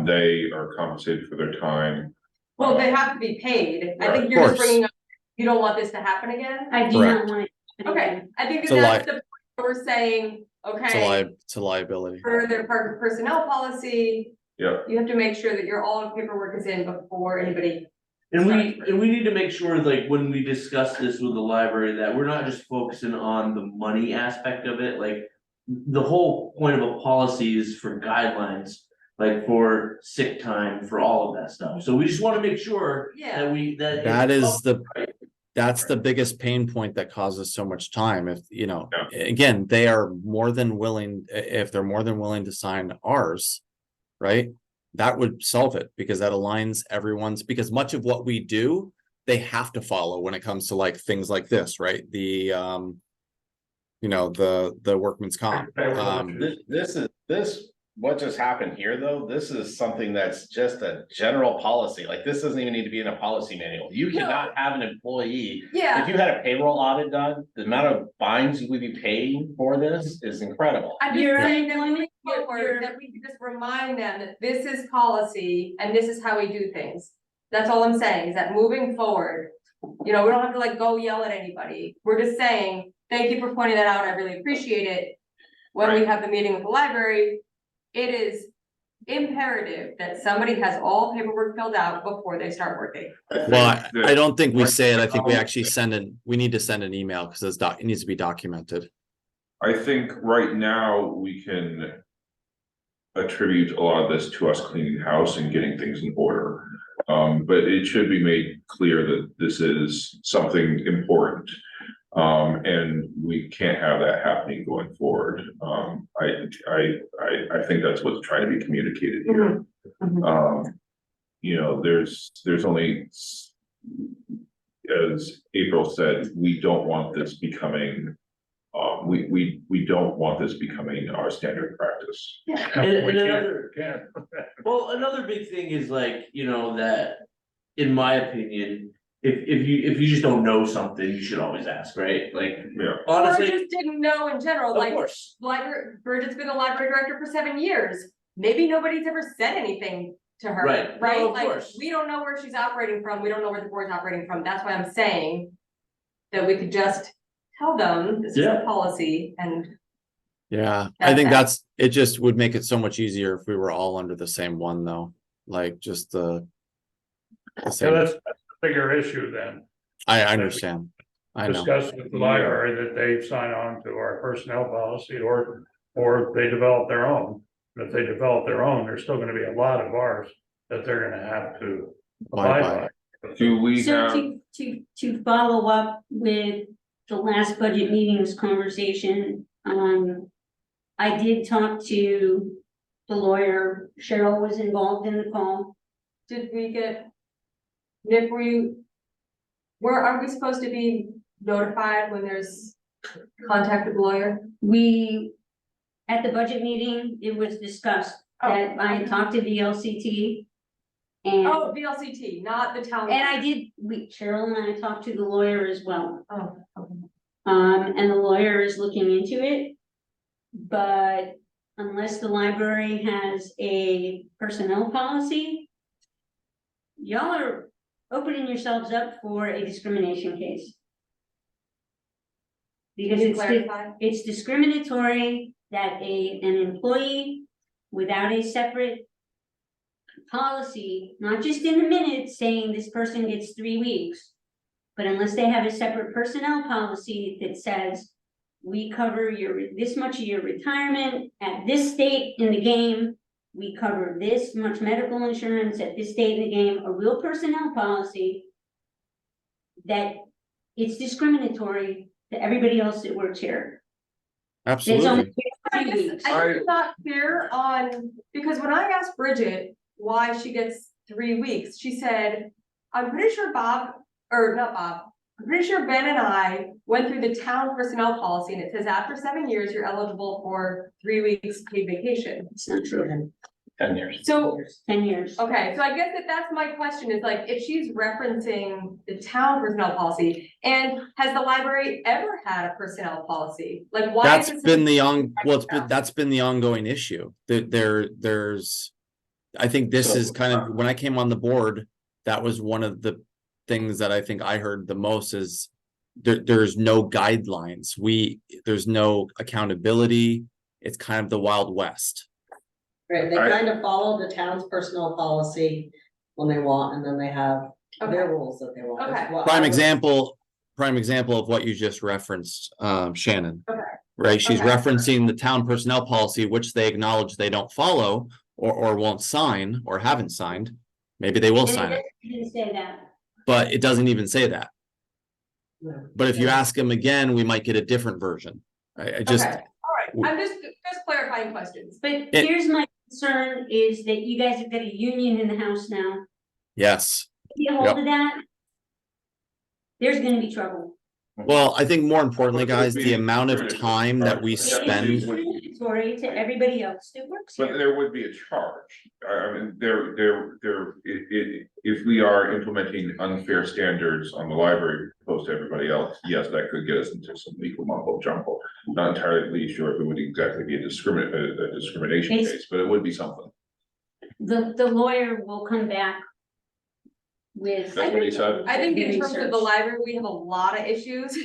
they are compensated for their time? Well, they have to be paid. I think Of you're just course. bringing up, you don't want this to happen again? I do Correct. not want it. Okay, I think It's a that's the, point where we're saying, okay, It's a liability. for their personnel policy, Yeah, you have to make sure that your all paperwork is in before anybody. And we need to make sure, like, when we discuss this with the library, that we're not just focusing on the money aspect of it, like. The whole point of a policy is for guidelines, like for sick time, for all of that stuff, so we just wanna make sure Yeah. that. That is Right. that's the biggest pain point that causes so much time. If, you know, again, they are more than willing, if they're more than willing to sign ours, right? That would solve it, because that aligns everyone's, because much of what we do, they have to follow when it comes to like things like this, right? The you know, the workman's comp. What just happened here, though, this is something that's just a general policy, like, this doesn't even need to be in a policy manual. You cannot have an employee. Yeah. If you had a payroll audit done, the amount of fines you would be paying for this is incredible. I'm You're just saying right. that we need forward, that we could just remind them that this is policy and this is how we do things. That's all I'm saying, is that moving forward, you know, we don't have to like go yell at anybody. We're just saying, thank you for pointing that out. I really appreciate it. When we have the meeting with the library, it is imperative that somebody has all paperwork filled out before they start working. Well, I don't think we say it. I think we actually we need to send an email, because it needs to be documented. I think right now we can attribute a lot of this to us cleaning house and getting things in order. But it should be made clear that this is something important. And we can't have that happening going forward. I think that's what's trying to be communicated here. You know, there's only, as April said, we don't want this becoming, we don't want this becoming our standard practice. And another big thing is like, you know, that, in my opinion, if you just don't know something, you should always ask, right? Like, Yeah. Or honestly, just didn't know in general, of like, course, Bridget's been the library director for 7 years. Maybe nobody's ever said anything to her, Right. right? No, of Like, course. we don't know where she's operating from, we don't know where the board's operating from, that's why I'm saying that we could just tell them this is a Yeah. policy and. Yeah, I think That's it just would make it so much easier if we were all under the same one, though. Like, just the So same. that's a bigger issue then. I understand. I know. Discuss with the library that they sign on to our personnel policy, or they develop their own. But if they develop their own, there's still gonna be a lot of ours that they're gonna have to abide by. Do we So have, to follow up with the last budget meetings conversation, I did talk to the lawyer. Cheryl was involved in the call. Did we get? Nick, are we supposed to be notified when there's contact with the lawyer? We, at the budget meeting, it was discussed that I had talked to the LCT And, Oh, VLCT, not the town. and I did, Cheryl and I talked to the lawyer as well. Oh, okay. And the lawyer is looking into it. But unless the library has a personnel policy, y'all are opening yourselves up for a discrimination case. Because Can you clarify? it's discriminatory that an employee without a separate policy, not just in the minutes saying this person gets 3 weeks, but unless they have a separate personnel policy that says we cover this much of your retirement at this state in the game, we cover this much medical insurance at this state in the game, a real personnel policy, that it's discriminatory to everybody else that works here. It's Absolutely. only I 3 guess weeks. I'm not clear on, because when I asked Bridget why she gets 3 weeks, she said, I'm pretty sure Bob, or not Bob, I'm pretty sure Ben and I went through the town personnel policy and it says after 7 years, you're eligible for 3 weeks paid vacation. It's not true. 10 years. So, 10 years. okay, so I guess that's my question is like, if she's referencing the town personnel policy, and has the library ever had a personnel policy? Like, why? That's is this been a- that's been the ongoing issue. There's, I think this is kind of, when I came on the board, that was one of the things that I think I heard the most is there's no guidelines. There's no accountability. It's kind of the Wild West. Right, they kind of follow the town's personnel policy when they want, and then they have their rules that they want. Okay. It's what I Prime would- example of what you just referenced, Shannon. Okay. Right, she's Okay. referencing the town personnel policy, which they acknowledge they don't follow or won't sign or haven't signed. Maybe they will And sign it, didn't say that. but it doesn't even say that. No. But if you ask them again, we might get a different version. I just, Okay, all right, I'm just clarifying questions. But here's my concern is that you guys have got a union in the house now. yes. Get a hold of that. There's gonna be trouble. Well, I think more importantly, guys, the amount of time that we It is spend, discriminatory to everybody else that works But here. there would be a charge. I mean, if we are implementing unfair standards on the library opposed to everybody else, yes, that could get us into some legal mumbo jumbo. Not entirely sure if it would exactly be a discrimination It's- case, but it would be something. The lawyer will come back with. That's what he said. I think in terms of the library, we have a lot of issues,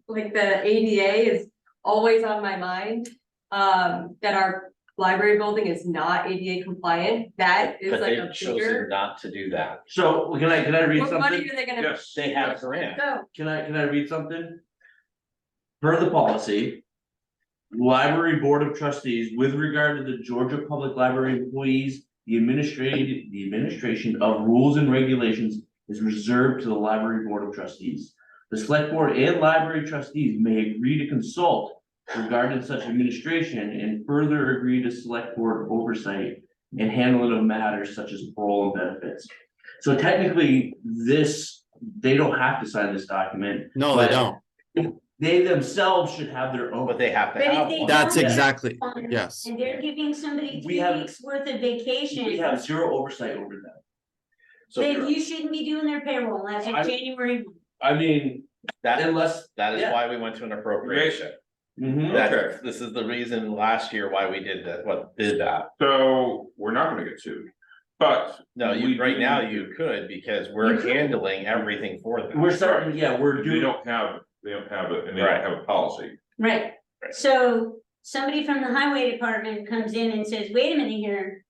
like the ADA is always on my mind. That our library building is not ADA compliant, that is But like a they've chosen bigger. not to do that. So can I read What money something? are they gonna? Yes. They have a grant. Go. Can I read something? Per the policy, Library Board of Trustees, with regard to the Georgia Public Library employees, the administration of rules and regulations is reserved to the Library Board of Trustees. The Select Board and Library Trustees may agree to consult regarding such administration and further agree to Select Board oversight and handling of matters such as parole and benefits. So technically, they don't have to sign this document. no, they but don't. They themselves should have their own. But they have to But if have they one. That's don't, exactly, fine. yes. And they're giving somebody We 3 have- weeks worth of vacation. We have zero oversight over them. So Then you shouldn't be doing their payroll as of I- January. I mean, that, unless. that is yeah. why we went to an appropriation. Mhm. That's, this is the reason last year why we did that. So we're not gonna get sued, but. No, we right do- now you could, because we're handling everything for them. We're starting, yeah, we're They doing, don't have it, and they Right. don't have a policy. Right, Right. so somebody from the highway department comes in and says, wait a minute here.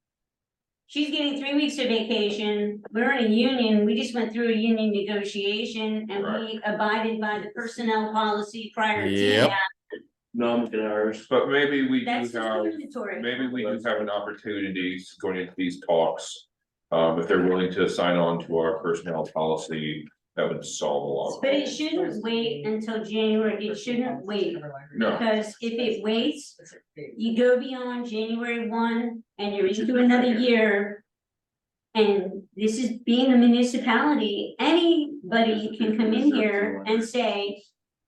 She's getting 3 weeks of vacation, we're in a union, we just went through a union negotiation and we abided by the personnel policy prior to Yep. that. no, I'm looking at ours. But maybe we do That's have, discriminatory. maybe we do have an opportunity going into these talks. If they're willing to sign on to our personnel policy, that would solve a lot. But it shouldn't wait until January, it shouldn't wait, No, because if it waits, you go beyond January 1 and you're into another year. And this is being a municipality, anybody can come in here and say,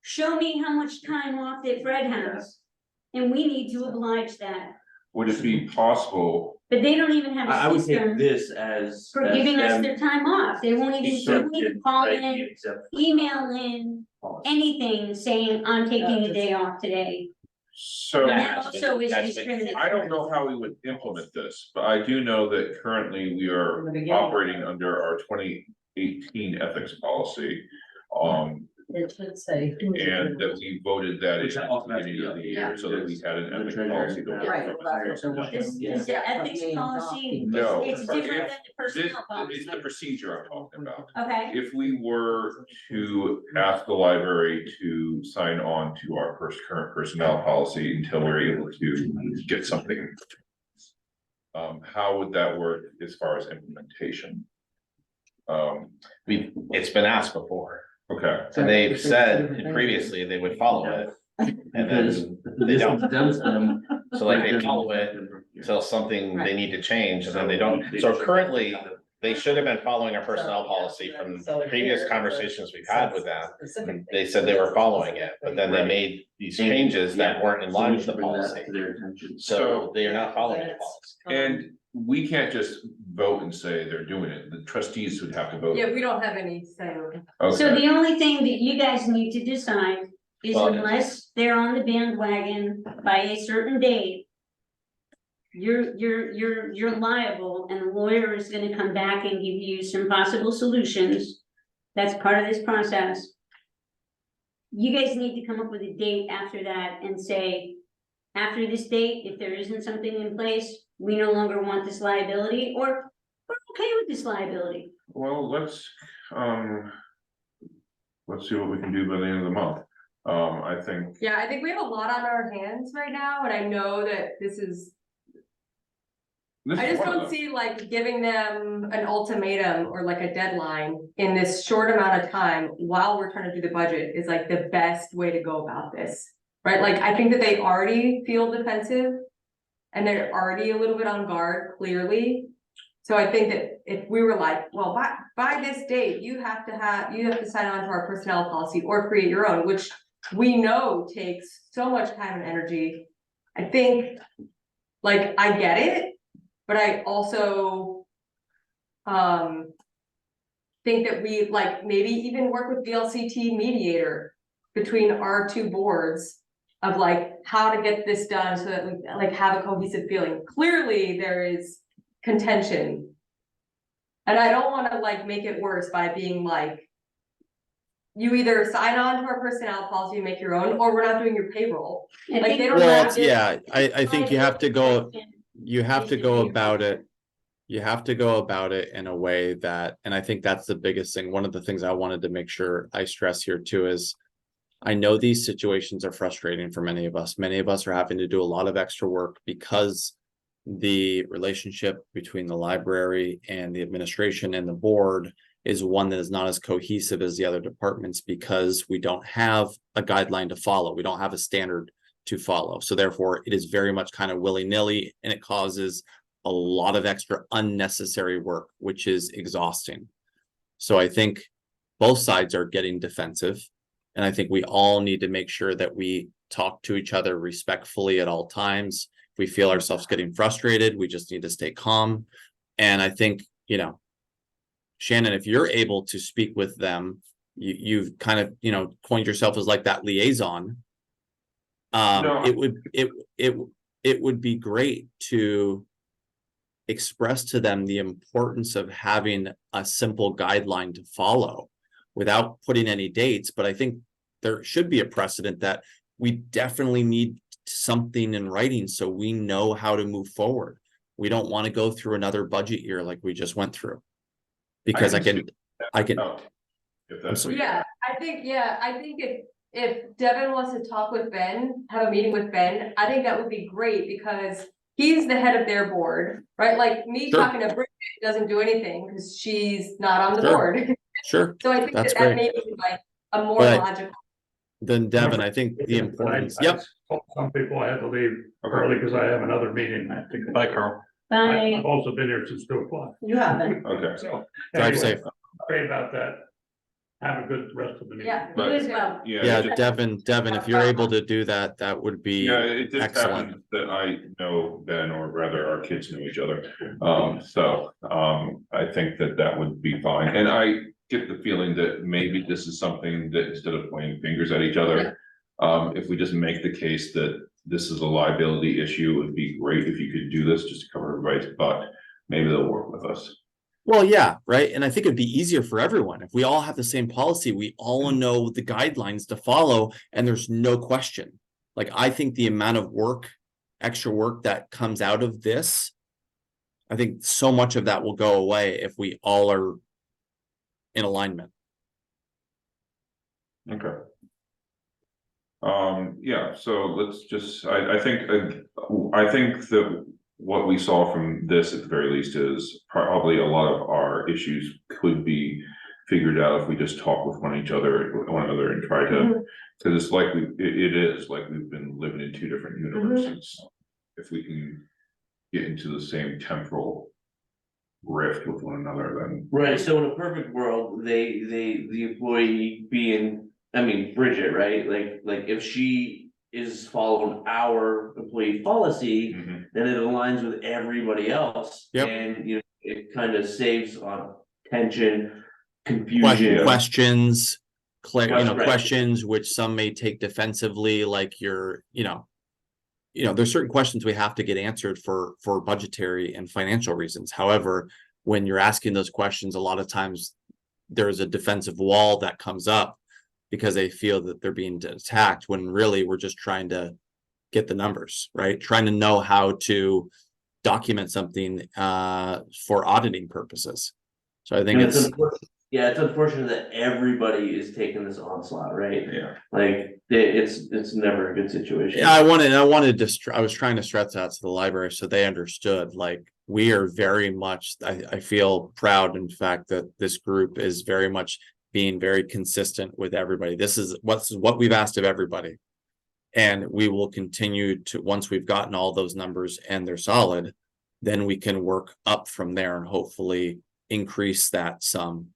show me how much time off that Fred has. And we need to oblige that. would it be possible But they don't even have I a would take system this as. for as giving us them their time off. They won't even exempted, call right, in, the exempt email in, policy. anything saying, I'm taking a day off today. So. And that also is that's- discriminatory. I don't know how we would implement this, but I do know that currently we In are the beginning. operating under our 2018 ethics policy. It should say. And that we voted that in Which at the automatically, beginning of the yeah, year, so that we had an the ethics treasurer policy. now to Right, work well, with. that's what they're This working is the ethics policy. No, It's but different if than the personnel It's policy. the procedure I'm talking about. Okay, If we were to ask the library to sign on to our current personnel policy until we're able to get something. How would that work as far as implementation? It's been asked before, Okay, and they've said previously they would follow it. And Because then they this don't, exempts them. so like they follow it until something they need to change, and then they don't. So currently, they should have been following our personnel policy from previous conversations we've had with them. They said they were following it, but then they made these changes that weren't in line with the policy. To their attention. So they are not following the policy. and we can't just vote and say they're doing it, the trustees would have to vote. Yeah, we don't have any say. so Okay, the only thing that you guys need to decide is Well, unless they're on the bandwagon by a certain date. You're liable, and the lawyer is gonna come back and give you some possible solutions. That's part of this process. You guys need to come up with a date after that and say, after this date, if there isn't something in place, we no longer want this liability, or we're okay with this liability. well, let's see what we can do by the end of the month. I think, Yeah, I think we have a lot on our hands right now, and I know that this is, this I is just one of don't them. see like giving them an ultimatum or like a deadline in this short amount of time while we're trying to do the budget is like the best way to go about this. Right, like I think that they already feel defensive and they're already a little bit on guard, clearly. So I think that if we were like, well, by this date, you have to sign on to our personnel policy or create your own, which we know takes so much time and energy. I think, like, I get it, but I also think that we like maybe even work with the LCT mediator between our two boards of like how to get this done so that we like have a cohesive feeling. Clearly, there is contention. And I don't wanna like make it worse by being like, you either sign on to our personnel policy and make your own, or we're not doing your payroll. I Like, think they don't we're Well, have not- yeah, I think you have to go, you have to go Is to about it. You have to go about it in a way that, and I think that's the biggest thing. One of the things I wanted to make sure I stress here too is I know these situations are frustrating for many of us. Many of us are having to do a lot of extra work because the relationship between the library and the administration and the board is one that is not as cohesive as the other departments because we don't have a guideline to follow. We don't have a standard to follow. So therefore, it is very much kind of willy-nilly, and it causes a lot of extra unnecessary work, which is exhausting. So I think both sides are getting defensive. And I think we all need to make sure that we talk to each other respectfully at all times. If we feel ourselves getting frustrated, we just need to stay calm. And I think, you know, Shannon, if you're able to speak with them, you've kind of, you know, coined yourself as like that liaison. No. It would be great to express to them the importance of having a simple guideline to follow without putting any dates. But I think there should be a precedent that we definitely need something in writing so we know how to move forward. We don't want to go through another budget year like we just went through. Because I can. Oh, if that's what you- Yeah, I think if Devin wants to talk with Ben, have a meeting with Ben, I think that would be great because he's the head of their board, right? Like me Sure. talking to Bridget doesn't do anything because she's not on the Sure. board. Sure, So I think That's that great. may be like a more But logical. then Devin, I think the importance, yep, Told some people I had to leave early because I have another meeting. I have to go. Bye, Carl. Bye. I've also been here since 2 o'clock. You haven't. Okay, So. drive anyway, safe. Sorry about that. Have a good rest of the meeting. Yeah. But- You as well. Yeah, Devin, if you're able to do that, that would be Yeah, it just excellent. happens that I know Ben, or rather our kids know each other. I think that would be fine. And I get the feeling that maybe this is something that instead of pointing fingers at each other, if we just make the case that this is a liability issue, it would be great if you could do this just to cover everybody's butt. Maybe they'll work with us. Well, yeah, right. And I think it'd be easier for everyone. If we all have the same policy, we all know the guidelines to follow, and there's no question. Like, I think the amount of work, extra work that comes out of this, I think so much of that will go away if we all are in alignment. Okay. Yeah, so let's just, I think that what we saw from this at the very least is probably a lot of our issues could be figured out if we just talk with one another and try to, because it's like it is like we've been living in two different universes. If we can get into the same temporal rift with one another, then. Right, so in a perfect world, the employee being, I mean, Bridget, right, like if she is following our employee policy, Mhm. then it aligns with everybody else. Yep. And, you know, it kind of saves on tension, confusion. Questions, Right. questions which some may take defensively, like there's certain questions we have to get answered for budgetary and financial reasons. However, when you're asking those questions, a lot of times there's a defensive wall that comes up because they feel that they're being attacked, when really we're just trying to get the numbers, right? Trying to know how to document something for auditing purposes. So I think And it's it's unfortunate that everybody is taking this onslaught, right? Yeah. Like, it's never a good situation. Yeah, I was trying to stress that to the library so they understood, like, we are very much, I feel proud in fact that this group is very much being very consistent with everybody. This is what we've asked of everybody. And we will continue to, once we've gotten all those numbers and they're solid, then we can work up from there and hopefully increase that sum,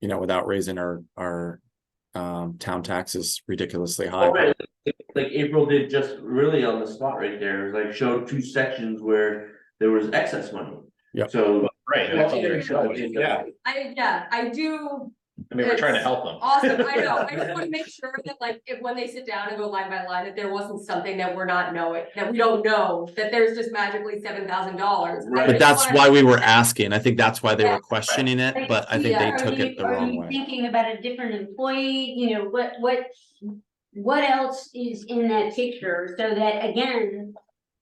without raising our town taxes ridiculously high. Right. Like April did just really on the spot right there, like showed two sections where there was excess money. Yep. So. Right, that's all they're showing, yeah, I do. I mean, we're trying to help them. Awesome, I know, I just wanna make sure that like, if when they sit down and go line by line, that there wasn't something that we're not knowing, that we don't know, that there's just magically $7,000. Right. But that's why we were asking. I think that's why they were questioning it, but I think Yeah, they took it the are wrong you way. thinking about a different employee, what else is in that picture, so that again,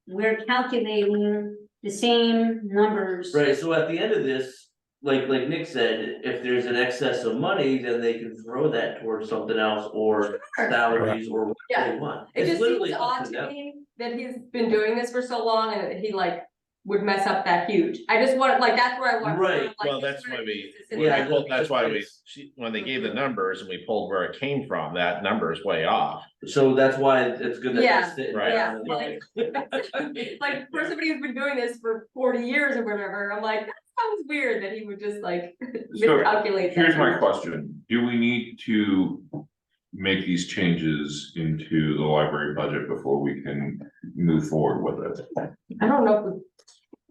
we're calculating the same numbers. Right, so at the end of this, like Nick said, if there's an excess of money, then they can throw that towards something else or salaries or what they want. It It's just literally seems up odd to to them. me that he's been doing this for so long and he like would mess up that huge. I just want, like, that's where I want. Right. like, Well, that's why we, Yeah, that's why when they gave the numbers and we pulled where it came from, that number is way off. So that's why it's good that Yeah, they're sitting right. down. Like, for somebody who's been doing this for 40 years or whatever, I'm like, that sounds weird that he would just like So, miscalculate. Here's my that. question, do we need to make these changes into the library budget before we can move forward with it? I don't know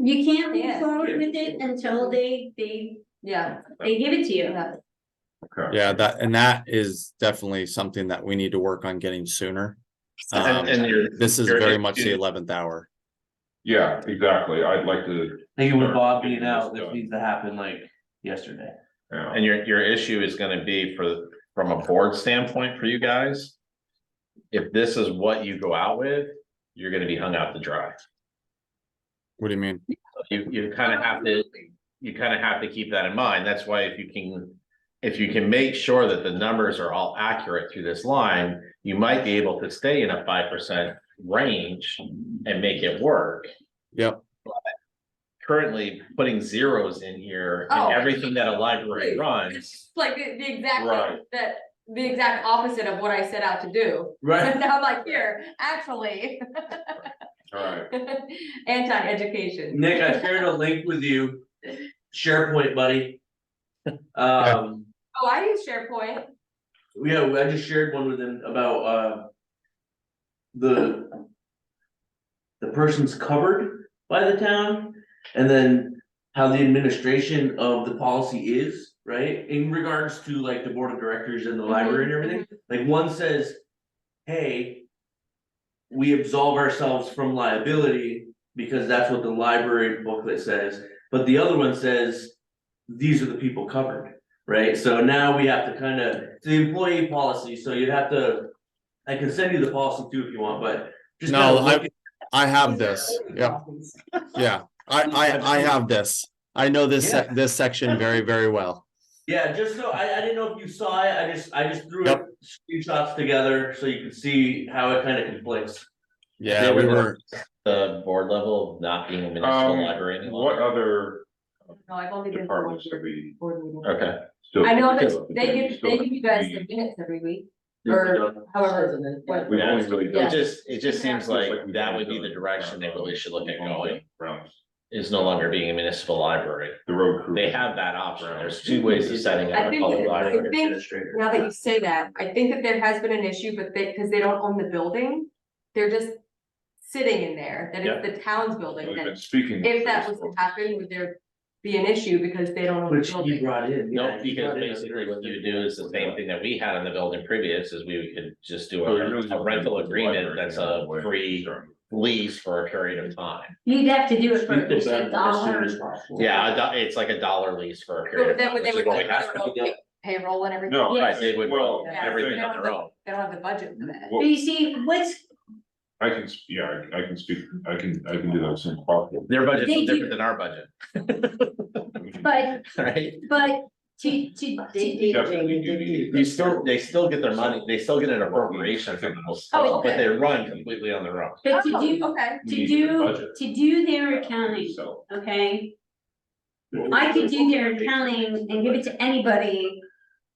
You can't move Yeah. forward with it until they yeah. give it to you. Okay. Yeah, that is definitely something that we need to work on getting sooner. This is very much the 11th hour. Yeah, exactly, I'd like to. Thinking with start Bob getting being out, this this done. needs to happen like yesterday. Yeah. And your issue is gonna be from a board standpoint for you guys. If this is what you go out with, you're gonna be hung out to dry. What do you mean? You kind of have to keep that in mind. That's why if you can make sure that the numbers are all accurate through this line, you might be able to stay in a 5% range and make it work. Yep. Currently putting zeros in here Oh. and everything that a library It's runs. like the exact Right. the exact opposite of what I set out to do. Right. And now I'm like, here, actually. Alright, Anti-education. Nick, I shared a link with you, SharePoint, buddy. Oh, I use SharePoint. Yeah, I just shared one with him about, the person's covered by the town, and then how the administration of the policy is, right? In regards to like the board of directors and the library and everything, like one says, hey, we absolve ourselves from liability because that's what the library booklet says, but the other one says, these are the people covered, right? So now we have to kind of, it's the employee policy, so you'd have to, I can send you the policy too if you want, but just. No, kinda look at- I have this. Yeah, yeah. I have this. I know this section very, very well. Yeah, just so, I didn't know if you saw it, I just threw Yep. screenshots together so you can see how it kind of conflicts. Yeah, we were. The board level of not being a municipal library any What longer. other No, I've only been. departments have we Okay, still? I know still- that they give you guys the minutes every week, or however. what- We've only really Yeah. done. it just seems like that would be the direction they really should look at going, is no longer being a municipal library. The road crew. They have that option. There's two ways of setting I up a think- public I library. think- Now that you say that, I think that there has been an issue, but because they don't own the building, they're just sitting in there, that it's the town's building, We've been that speaking. if that was to happen, would there be an issue because they don't own the Which he building? brought in. No, yeah, he because brought in basically a- what you would do is the same thing that we had in the building previous, is we could just do So it really a rental depends on the agreement library that's and a the way free it's lease for a period of time. You'd have to do it for Speak at to least Ben a as dollar. soon as possible. Yeah, it's like $1 lease for a So period of then time, would which they is would what we do have. their own payroll and everything? No, Right, they would Well, Yeah. everything They on don't their have own. They don't have the budget for that. But you see, what's, I can, yeah, I can speak, I can do that as soon as possible. Their budget's They no do- different than our budget, but, right? but to, Definitely do need that. They still get their money, they still get an appropriation from those, Oh, but okay. they run completely on their own. but to Oh, do, okay. We to need do, the budget. to do their accounting, So. okay? I could do their accounting and give it to anybody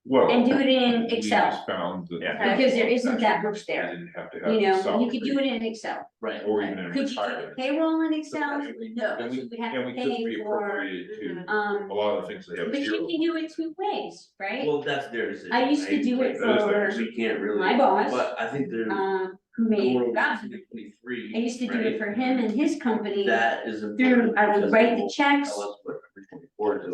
Well. and do it in we Excel, just found that. Yeah. because there isn't that much there. Didn't have to have You know, salary you could do it in Excel. Right. Or even in Could you do retirement. payroll in Excel? No, And we, so we'd have and to we could pay be for, appropriated to um, a lot of the things they have but you zero. can do it two ways, right? Well, that's their decision. I used to right? do it Like, that is for theirs. We can't really. my boss, But I think they're. who made, going over God, to 23, I used to do right? it for him and his company That is. through, I would write the checks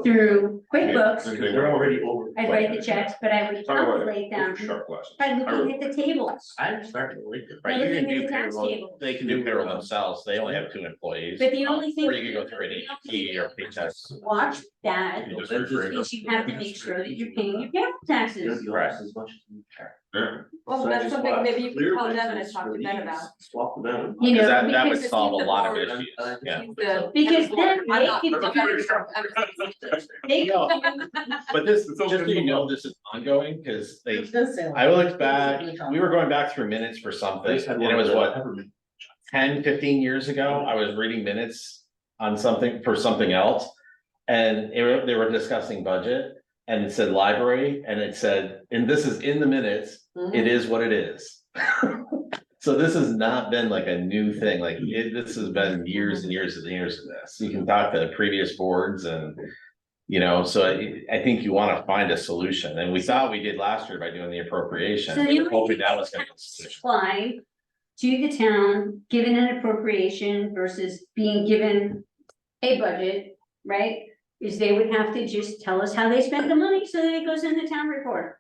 through QuickBooks. And They're already over. I'd write the checks, but I would Tell you what, calculate them sharp glasses. by looking at the tables. I'm starting to like it. Right, By you can looking do at the tax payroll, table. they can do payroll themselves, they only have 2 employees. But the only thing. Or you can go through an ADP or Paychex. Watch that, You just refer to- is you have to make sure that you're paying your payroll taxes. As much as you can. Yeah. Well, So I that's just something bought maybe you can clear call Devin and license talk for to Ben these. about. Swap them out. You know, Cause that would because if solve a he's the lot of board, issues, yeah. He's the- Because then I'm they not- can- I'm very sure. I'm- They, No. But this, just so you know, this is ongoing, cause they, Does sound I like- looked back, we were going back through minutes for something, and it was what, 10-15 years ago, I was reading minutes on something, for something else. And they were discussing budget, and it said library, and it said, and this is in the minutes, it is what it is. So this has not been like a new thing, like this has been years and years and years of this. You can talk to previous boards and. You know, so I think you wanna find a solution, and we thought we did last year by doing the appropriation, so the only hoping thing that that was gonna be the solution. apply to the town, given an appropriation versus being given a budget, right? Is they would have to just tell us how they spent the money so that it goes in the town report.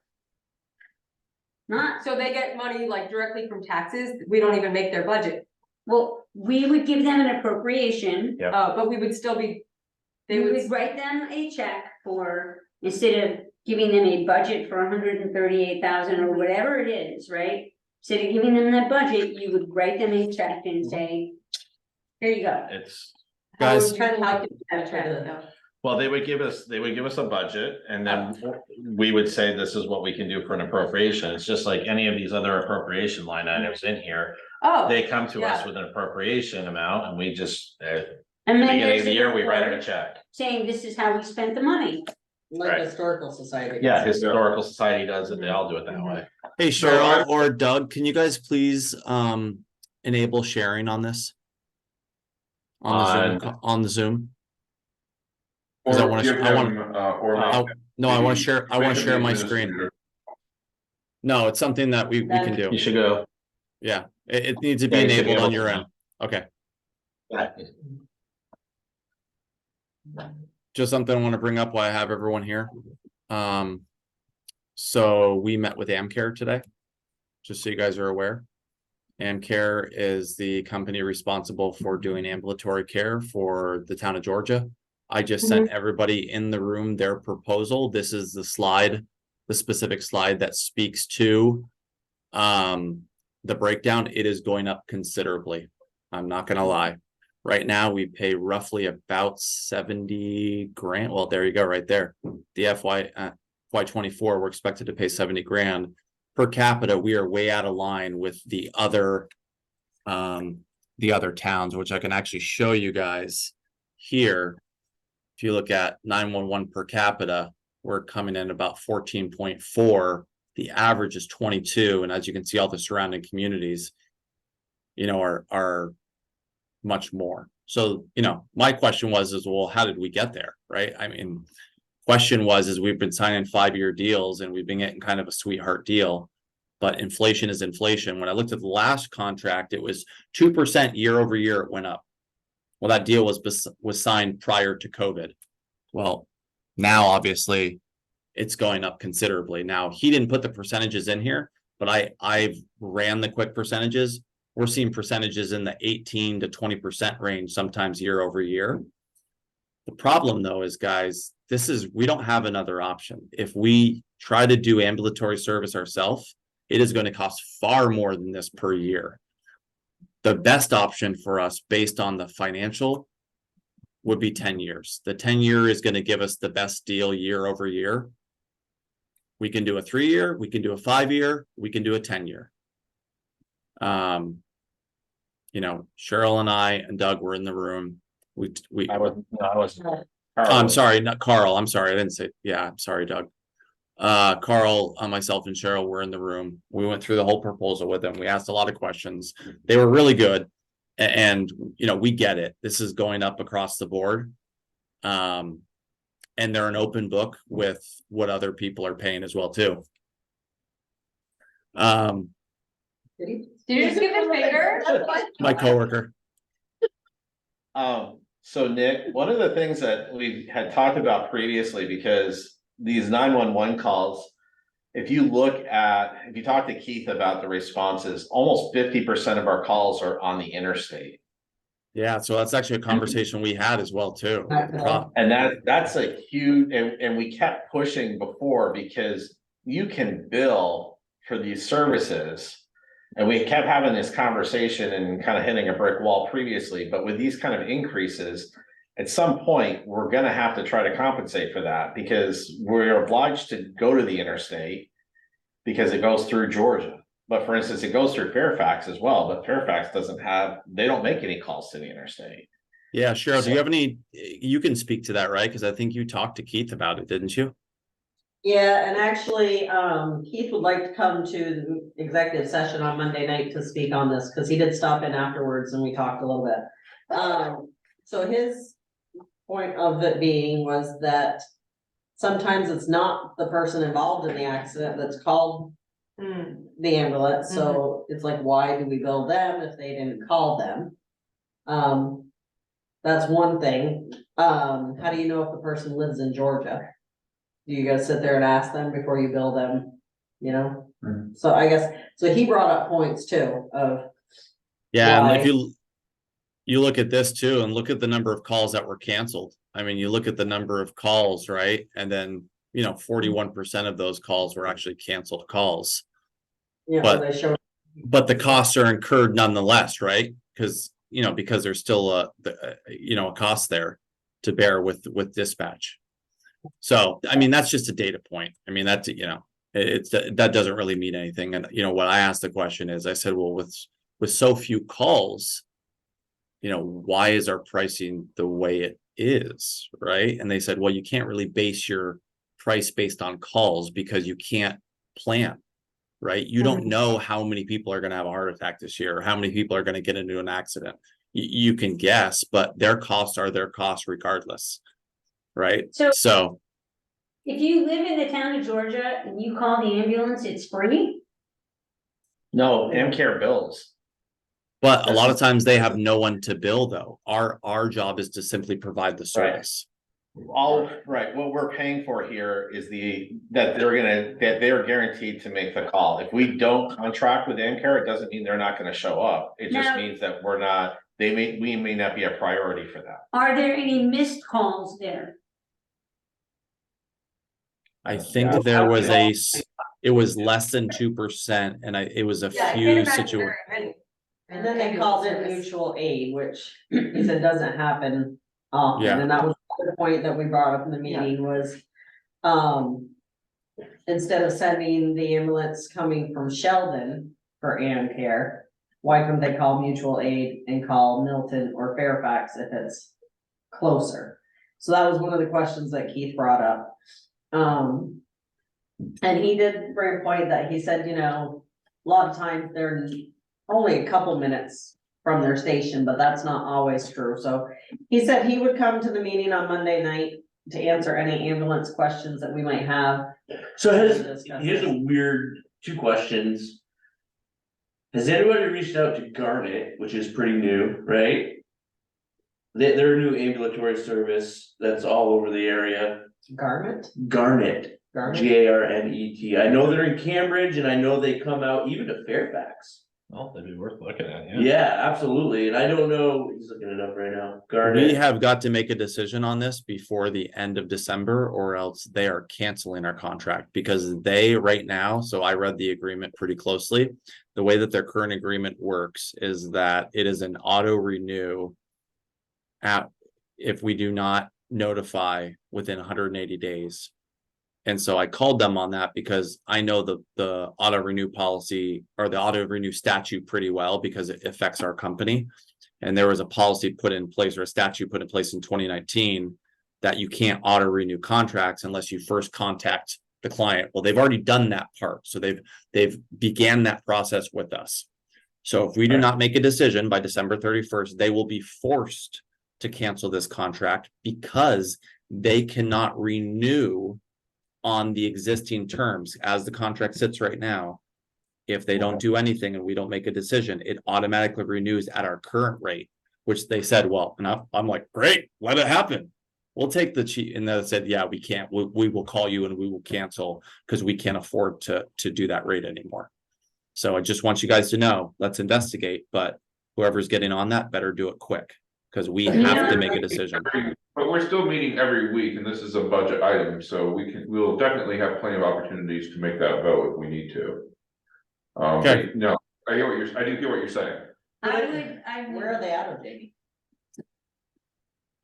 Not, So they get money like directly from taxes, we don't even make their budget, well, we would give them an appropriation. but we would still be. They We would, would write them a check for, instead of giving them a budget for 138,000 or whatever it is, right? Instead of giving them that budget, you would write them a check and say, here you go. It's, how would Guys- you calculate that check, though? well, they would give us a budget, and then we would say, this is what we can do for an appropriation, it's just like any of these other appropriation line items in here. Oh, They come to us yeah. with an appropriation amount, and we just, at And the then beginning there's of the a year, we write them a report check. saying this is how we spent the money. Like Right. historical society. Yeah, Historical Society does it, they all do it that way. Hey Cheryl or Doug, can you guys please enable sharing on this? On the Zoom, on the Zoom? 'Cause I Or wanna- give I wanna- them, or I- No, I want to share, I want to share my Maybe the screen. administrator- No, it's something that we can do. You should go. Yeah, it needs to be Yeah, you should be enabled on able your to end. Okay, Yeah. just something I want to bring up while I have everyone here. So we met with Amcare today, just so you guys are aware. Amcare is the company responsible for doing ambulatory care for the town of Georgia. I just sent everybody in the room their proposal. This is the slide, the specific slide that speaks to the breakdown. It is going up considerably. I'm not gonna lie. Right now, we pay roughly about 70 grand. Well, there you go, right there. The FY24, we're expected to pay 70 grand per capita. We are way out of line with the other towns, which I can actually show you guys here. If you look at 911 per capita, we're coming in about 14.4. The average is 22, and as you can see, all the surrounding communities, you know, are much more. So, you know, my question was, well, how did we get there, right? I mean, question is we've been signing 5-year deals and we've been getting kind of a sweetheart deal, but inflation is inflation. When I looked at the last contract, it was 2% year over year. It went up. Well, that deal was signed prior to COVID. Well, now obviously it's going up considerably. Now he didn't put the percentages in here, but I've ran the quick percentages. We're seeing percentages in the 18 to 20% range, sometimes year over year. The problem though is, guys, we don't have another option. If we try to do ambulatory service ourselves, it is going to cost far more than this per year. The best option for us based on the financial would be 10 years. The 10-year is going to give us the best deal year over year. We can do a 3-year, we can do a 5-year, we can do a 10-year. You know, Cheryl and I and Doug were in the room. I was. I'm sorry, not Carl. I'm sorry. I didn't say, yeah, I'm sorry, Doug. Carl, myself and Cheryl were in the room. We went through the whole proposal with them. We asked a lot of questions. They were really good. And, you know, we get it. This is going up across the board. And they're an open book with what other people are paying as well, too. Did you just give a finger? My coworker. So Nick, one of the things that we had talked about previously, because these 911 calls, if you talk to Keith about the responses, almost 50% of our calls are on the interstate. Yeah, so that's actually a conversation we had as well, too. And that's a huge, and we kept pushing before, because you can bill for these services. And we kept having this conversation and kind of hitting a brick wall previously, but with these kind of increases, at some point, we're going to have to try to compensate for that, because we're obliged to go to the interstate because it goes through Georgia. But for instance, it goes through Fairfax as well, but Fairfax they don't make any calls to the interstate. Yeah, Cheryl, do you have you can speak to that, right? Because I think you talked to Keith about it, didn't you? Yeah, and actually, Keith would like to come to the executive session on Monday night to speak on this, because he did stop in afterwards and we talked a little bit. So his point of it being was that sometimes it's not the person involved in the accident that's called the ambulance, so it's like, why do we bill them if they didn't call them? That's one thing. How do you know if the person lives in Georgia? Do you guys sit there and ask them before you bill them, you know? So I guess, so he brought up points too of. Yeah, why. and if you look at this too, and look at the number of calls that were canceled. I mean, you look at the number of calls, right? And then, you know, 41% of those calls were actually canceled calls. Yeah, but the costs are incurred nonetheless, right? Because, you know, because there's still a cost there to bear with dispatch. So, I mean, that's just a data point. I mean, that's, you know, that doesn't really mean anything. And, you know, what I asked the question is, I said, well, with so few calls, you know, why is our pricing the way it is, right? And they said, well, you can't really base your price based on calls because you can't plan, right? You don't know how many people are going to have a heart attack this year, or how many people are going to get into an accident. You can guess, but their costs are their costs regardless. Right. So If you live in the town of Georgia and you call the ambulance, it's free? No, AmCare bills. But a lot of times they have no one to bill though. Our job is to simply provide the service. All right, what we're paying for here is that they're guaranteed to make the call. If we don't contract with AmCare, it doesn't mean they're not gonna show up. It just Now- means that we may not be a priority for that. Are there any missed calls there? I think there was it was less than 2%, and it was a Yeah, I can't few imagine situations. very many. And then they called it mutual aid, which he said doesn't happen often, Yeah. and that was the point that we brought up in the meeting was. Instead of sending the ambulance coming from Sheldon for AmCare, why couldn't they call mutual aid and call Milton or Fairfax if it's closer? So that was one of the questions that Keith brought up. And he did bring a point that he said, a lot of times they're only a couple minutes from their station, but that's not always true. So he said he would come to the meeting on Monday night to answer any ambulance questions that we might have. So here's a weird, two questions. Has anybody reached out to Garnet, which is pretty new, right? They're a new ambulatory service that's all over the area. Garment? Garnet, Garment? Garnet. I know they're in Cambridge and I know they come out even to Fairfax. Well, that'd be worth looking at, Yeah, absolutely. And I don't know, he's looking it up right now. We Garnet. have got to make a decision on this before the end of December, or else they are canceling our contract because they right now, so I read the agreement pretty closely. The way that their current agreement works is that it is an auto renew if we do not notify within 180 days. And so I called them on that because I know the auto renew policy or the auto renew statute pretty well because it affects our company. And there was a policy put in place or a statute put in place in 2019 that you can't auto renew contracts unless you first contact the client. Well, they've already done that part. So they've began that process with us. So if we do not make a decision by December 31st, they will be forced to cancel this contract because they cannot renew on the existing terms as the contract sits right now. If they don't do anything and we don't make a decision, it automatically renews at our current rate, which they said, well, and I'm like, great, let it happen. We'll take the cheat. And they said, yeah, we can't, we will call you and we will cancel because we can't afford to do that rate anymore. So I just want you guys to know, let's investigate, but whoever's getting on that better do it quick because we have to make a decision. But we're still meeting every week and this is a budget item, so we'll definitely have plenty of opportunities to make that vote if we need to. Okay. No, I do hear what you're saying. I would. Where are they out of, Jamie?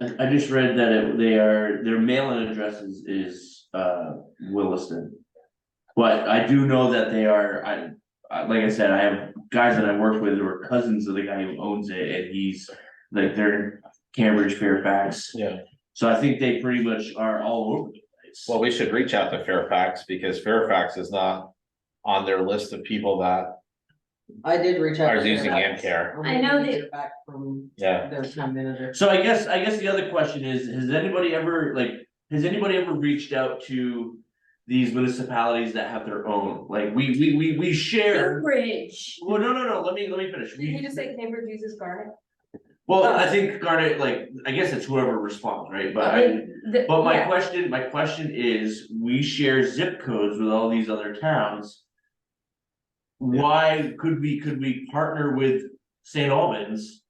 I just read that their mailing address is Williston. But I do know that they are, like I said, I have guys that I worked with who are cousins of the guy who owns it, and he's like they're in Cambridge, Fairfax. Yeah. So I think they pretty much are all over the place. Well, we should reach out to Fairfax because Fairfax is not on their list of people that I did reach out. are to using Fairfax. AmCare. I know I'm that- waiting back from Yeah. their town manager. So I guess the other question is, has anybody ever reached out to these municipalities that have their own, like we share? Cambridge. Well, no, let me finish. Did you just say Cambridge uses Garnet? Well, I think Garnet, I guess it's whoever responds, right? But my question is, we share zip codes with all these other towns. Why could we partner with St. Albans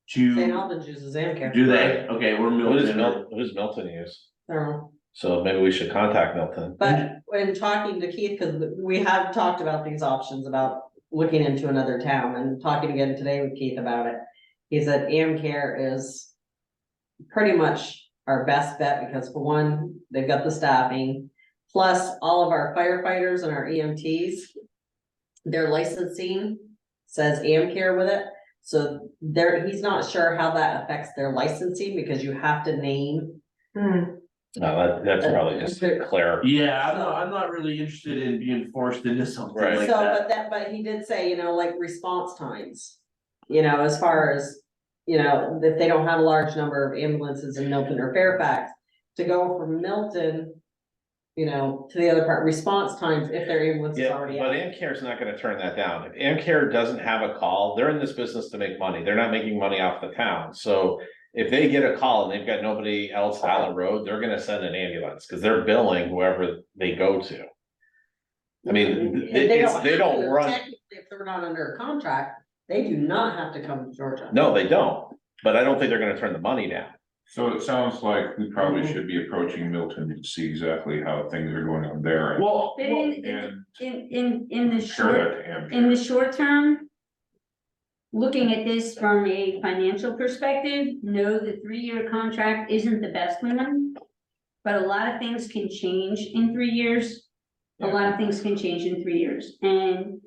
St. to, Albans uses AmCare. do they? Okay, we're Who's Milton use? I don't know. So maybe we should contact Milton. But when talking to Keith, because we have talked about these options about looking into another town and talking again today with Keith about it. He said AmCare is pretty much our best bet because for one, they've got the staffing. Plus all of our firefighters and our EMTs, their licensing says AmCare with it. So he's not sure how that affects their licensing because you have to name. No, that's probably just clear. Yeah, I'm not really interested in being forced into something Right. like So, that. but he did say, like response times, as far as, if they don't have a large number of ambulances in Milton or Fairfax, to go from Milton to the other part, response times if their ambulance is Yeah, already but out. Amcare's not gonna turn that down. If Amcare doesn't have a call, they're in this business to make money. They're not making money off the town. So if they get a call and they've got nobody else on the road, they're gonna send an ambulance, cause they're billing whoever they go to. I mean, And they have don't to. run, Technically, if they're not under a contract, they do not have to come to Georgia. no, they don't, but I don't think they're gonna turn the money down. So it sounds like we probably should be approaching Milton to see exactly how things are going on there. And- Well, But And in the share short, that to him. in the short term. Looking at this from a financial perspective, no, the 3-year contract isn't the best one. But a lot of things can change in 3 years. A lot of things can change in 3 years, and.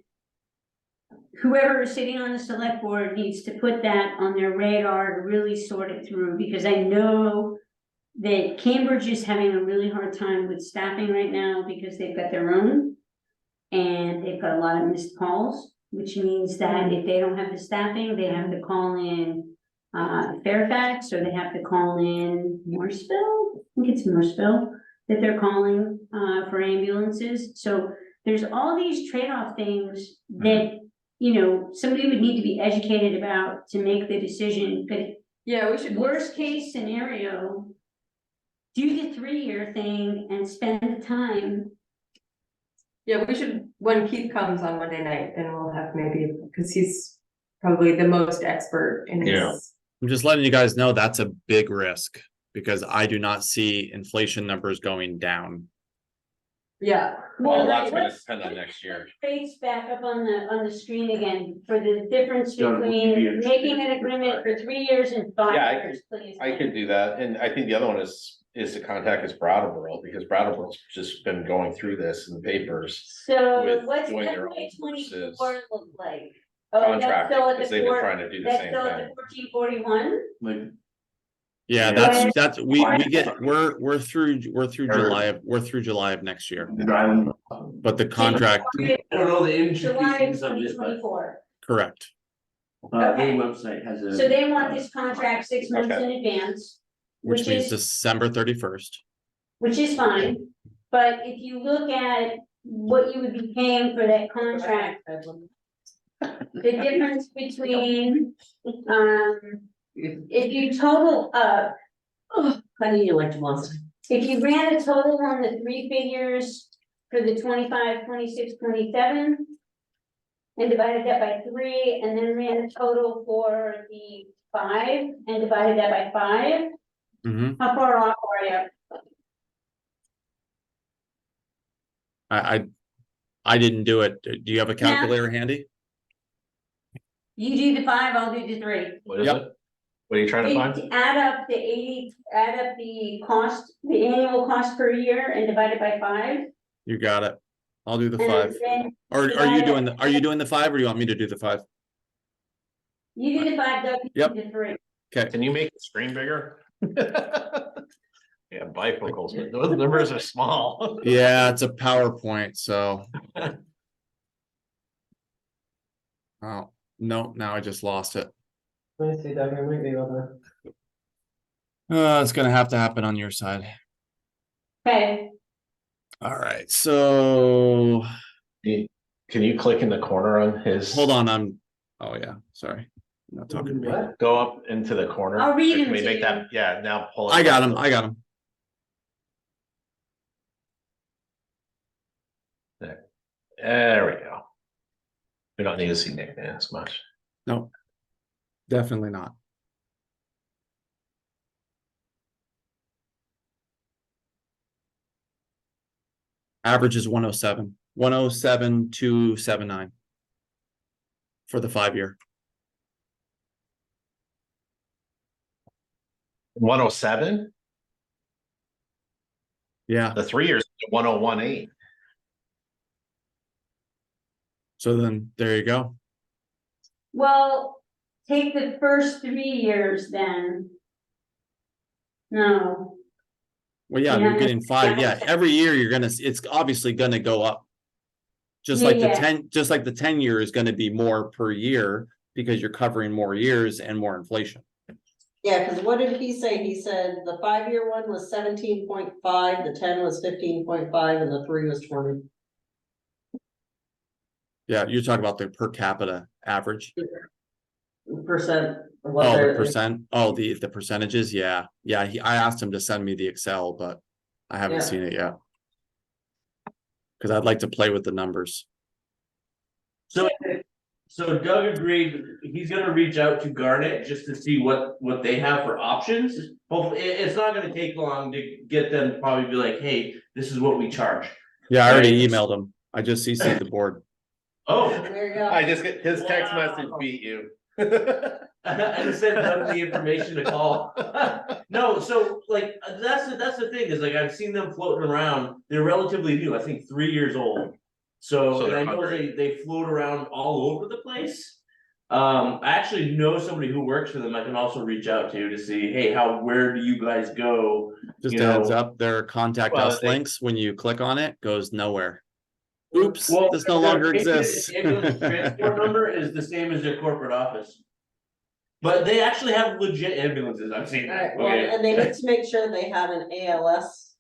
Whoever is sitting on the select board needs to put that on their radar to really sort it through, because I know. That Cambridge is having a really hard time with staffing right now because they've got their own. And they've got a lot of missed calls, which means that if they don't have the staffing, they have to call in. Fairfax, or they have to call in Morrisville, I think it's Morrisville, that they're calling for ambulances. So there's all these trade-off things that, somebody would need to be educated about to make the decision, but Yeah, we should. worst case scenario. Do the 3-year thing and spend the time. Yeah, we should, when Keith comes on Monday night, then we'll have maybe, because he's probably the most expert in Yeah. this. I'm just letting you guys know that's a big risk because I do not see inflation numbers going down. Yeah, Well, a lot's gonna depend on next year. Face back up on the screen again for the difference John, would you be between interested making an in- agreement for 3 years and 5 Yeah, years, please. I could do that, and I think the other one is to contact us Brattleboro, because Brattleboro's just been going through this in the papers. So with what's doing their FY own versus 24 look like? Oh, that's Contract, still at because the they've been 4, trying to do the that's same still at thing. the 1441? Like, Yeah, Yeah. that's we're through July of next year. But the contract, I don't know the July of intricacies of it, but 2024. correct. their Okay. website has a. So they want this contract 6 months Okay. in advance, Which means is, December 31st. which is fine. But if you look at what you would be paying for that contract, the difference between, if you total up, I knew you liked monster. if you ran a total on the 3 figures for the 25, 26, 27. And divided that by 3, and then ran a total for the 5 and divided that by 5, Mhm. how far off are you? I didn't do it. Do you have a calculator handy? You do the 5, I'll do the 3. What is Yep. it? What are you trying to find? Add up the 80, add up the cost, the annual cost per year and divide it by 5. You got it. I'll do the And 5. then Or are divide you it- doing the 5 or do you want me to do the 5? You do the 5, Doug, you Yep. do the 3. Okay. Can you make the screen bigger? Yeah, bifocals, but those numbers are small. Yeah, it's a PowerPoint, so. Oh, no, now I just lost it. Let me see, Doug, I might be able to. It's gonna have to happen on your side. Okay, All right, so Can you click in the corner on his? hold on, oh yeah, sorry. You're not talking to me. What? Go up into the corner. I'll read Can them we to make you. that? Yeah, now pull it. I got up. him, I got him. There we go. We don't need to see Nick as much. No, definitely not. Average is 107, 107,279 for the 5-year. 107, Yeah, the 3 years, 1018. so then there you go. well, take the first 3 years then. No, Well, yeah, Yeah. you're getting 5, yeah, every year you're gonna, it's obviously gonna go up. Just like the Yeah. 10-year is gonna be more per year because you're covering more years and more inflation. Yeah, cause what did he say? He said the 5-year one was 17.5, the 10 was 15.5, and the 3 was 20. Yeah, you're talking about the per capita average. Percent. of what Oh, the they're- percent, oh, the percentages, yeah, I asked him to send me the Excel, but I haven't Yeah. seen it yet. Cause I'd like to play with the numbers. So, so Doug agreed, he's gonna reach out to Garnet just to see what they have for options. Hopefully, it's not gonna take long to get them to probably be like, hey, this is what we charge. Yeah, I already Right. emailed him. I just CC'd the board. Oh, There you go. I just get, his text Wow. message beat you. I just sent Doug the information to call. No, so like, that's the thing, is like, I've seen them floating around, they're relatively new, I think 3 years old. So So, and they're I know hungry. they float around all over the place. I actually know somebody who works for them, I can also reach out to see, hey, where do you guys go? Just You a heads know, up, their contact Well, us they- links, when you click on it, goes nowhere. Oops, Well, this no their longer ambulance- exists. ambulance transport number is the same as their corporate office. But they actually have legit ambulances, I've seen that, Alright, well, okay? and they need to make sure they have an ALS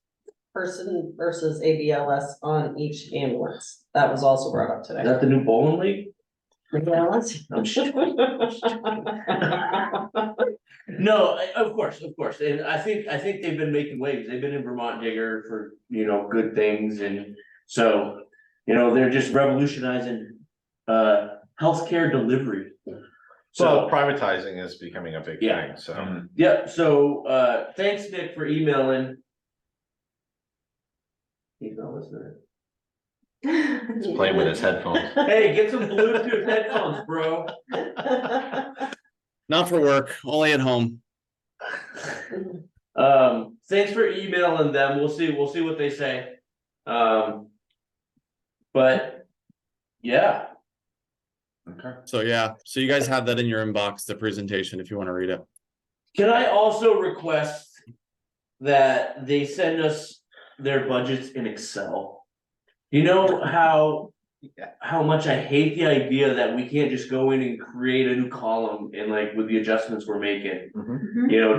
person versus ABLS on each ambulance. That was also brought up Is today. that the new bowling league? ALS? I'm sure. No, of course, and I think they've been making waves, they've been in Vermont Digger for, good things, and so. They're just revolutionizing, healthcare delivery. So So, privatizing is becoming a big Yeah. thing, so. yep, so, thanks, Nick, for emailing. He's not listening. He's playing with his headphones. Hey, get some Bluetooth headphones, bro. Not for work, only at home. Thanks for emailing them, we'll see what they say. But, yeah, Okay. So yeah, so you guys have that in your inbox, the presentation, if you want to read it. can I also request that they send us their budgets in Excel? You know how much I hate the idea that we can't just go in and create a new column and like with the adjustments we're making,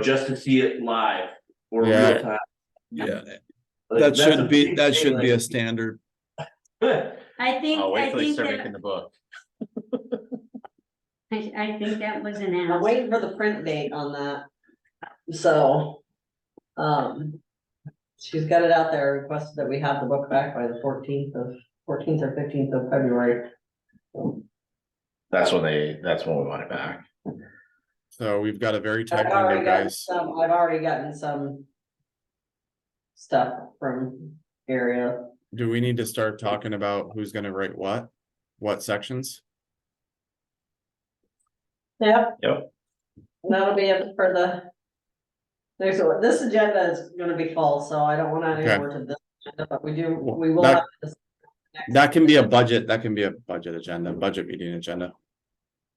just to see it live or Yeah. real time. Yeah, Like, that that's a should be, big that thing, should be a like- standard. I think, I'll wait I till they think start making that, the book. I think that was an I'm ask. waiting for the print date on that. So. She's got it out there, requested that we have the book back by the 14th or 15th of February. That's when we want it back. So we've got a very I've tight already window, gotten guys. I've already gotten some. Stuff from area. Do we need to start talking about who's gonna write what sections? Yep. Yep. That'll be it for the. This agenda is gonna be full, so I don't wanna Okay. add more to this agenda, but we Well, will that- have this. That can be a budget agenda, budget meeting agenda.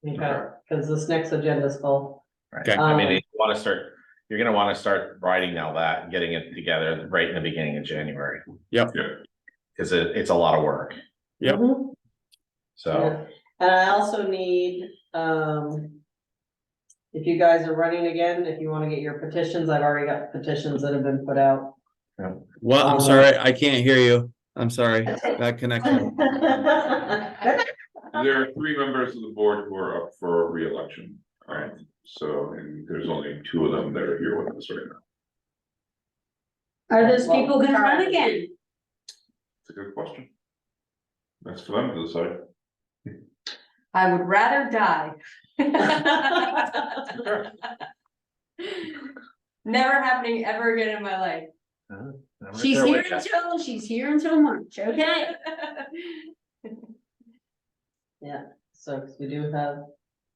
Okay, cause this next agenda is full. Right, Okay. I mean, you're gonna wanna start writing now that, and getting it together right in the beginning of January. Yep. Yeah. Cause it's a lot of work, Yep. Mhm. so. And I also need, if you guys are running again, if you wanna get your petitions, I've already got petitions that have been put out. Well, I'm sorry, I can't hear you. I'm sorry, bad connection. There are 3 members of the board who are up for re-election. So, and there's only 2 of them that are here with us right now. Are those people gonna run again? It's a good question. That's for them to decide. I would rather die. Never happening ever again in my life. She's here until March, okay? So, 'cause we do have,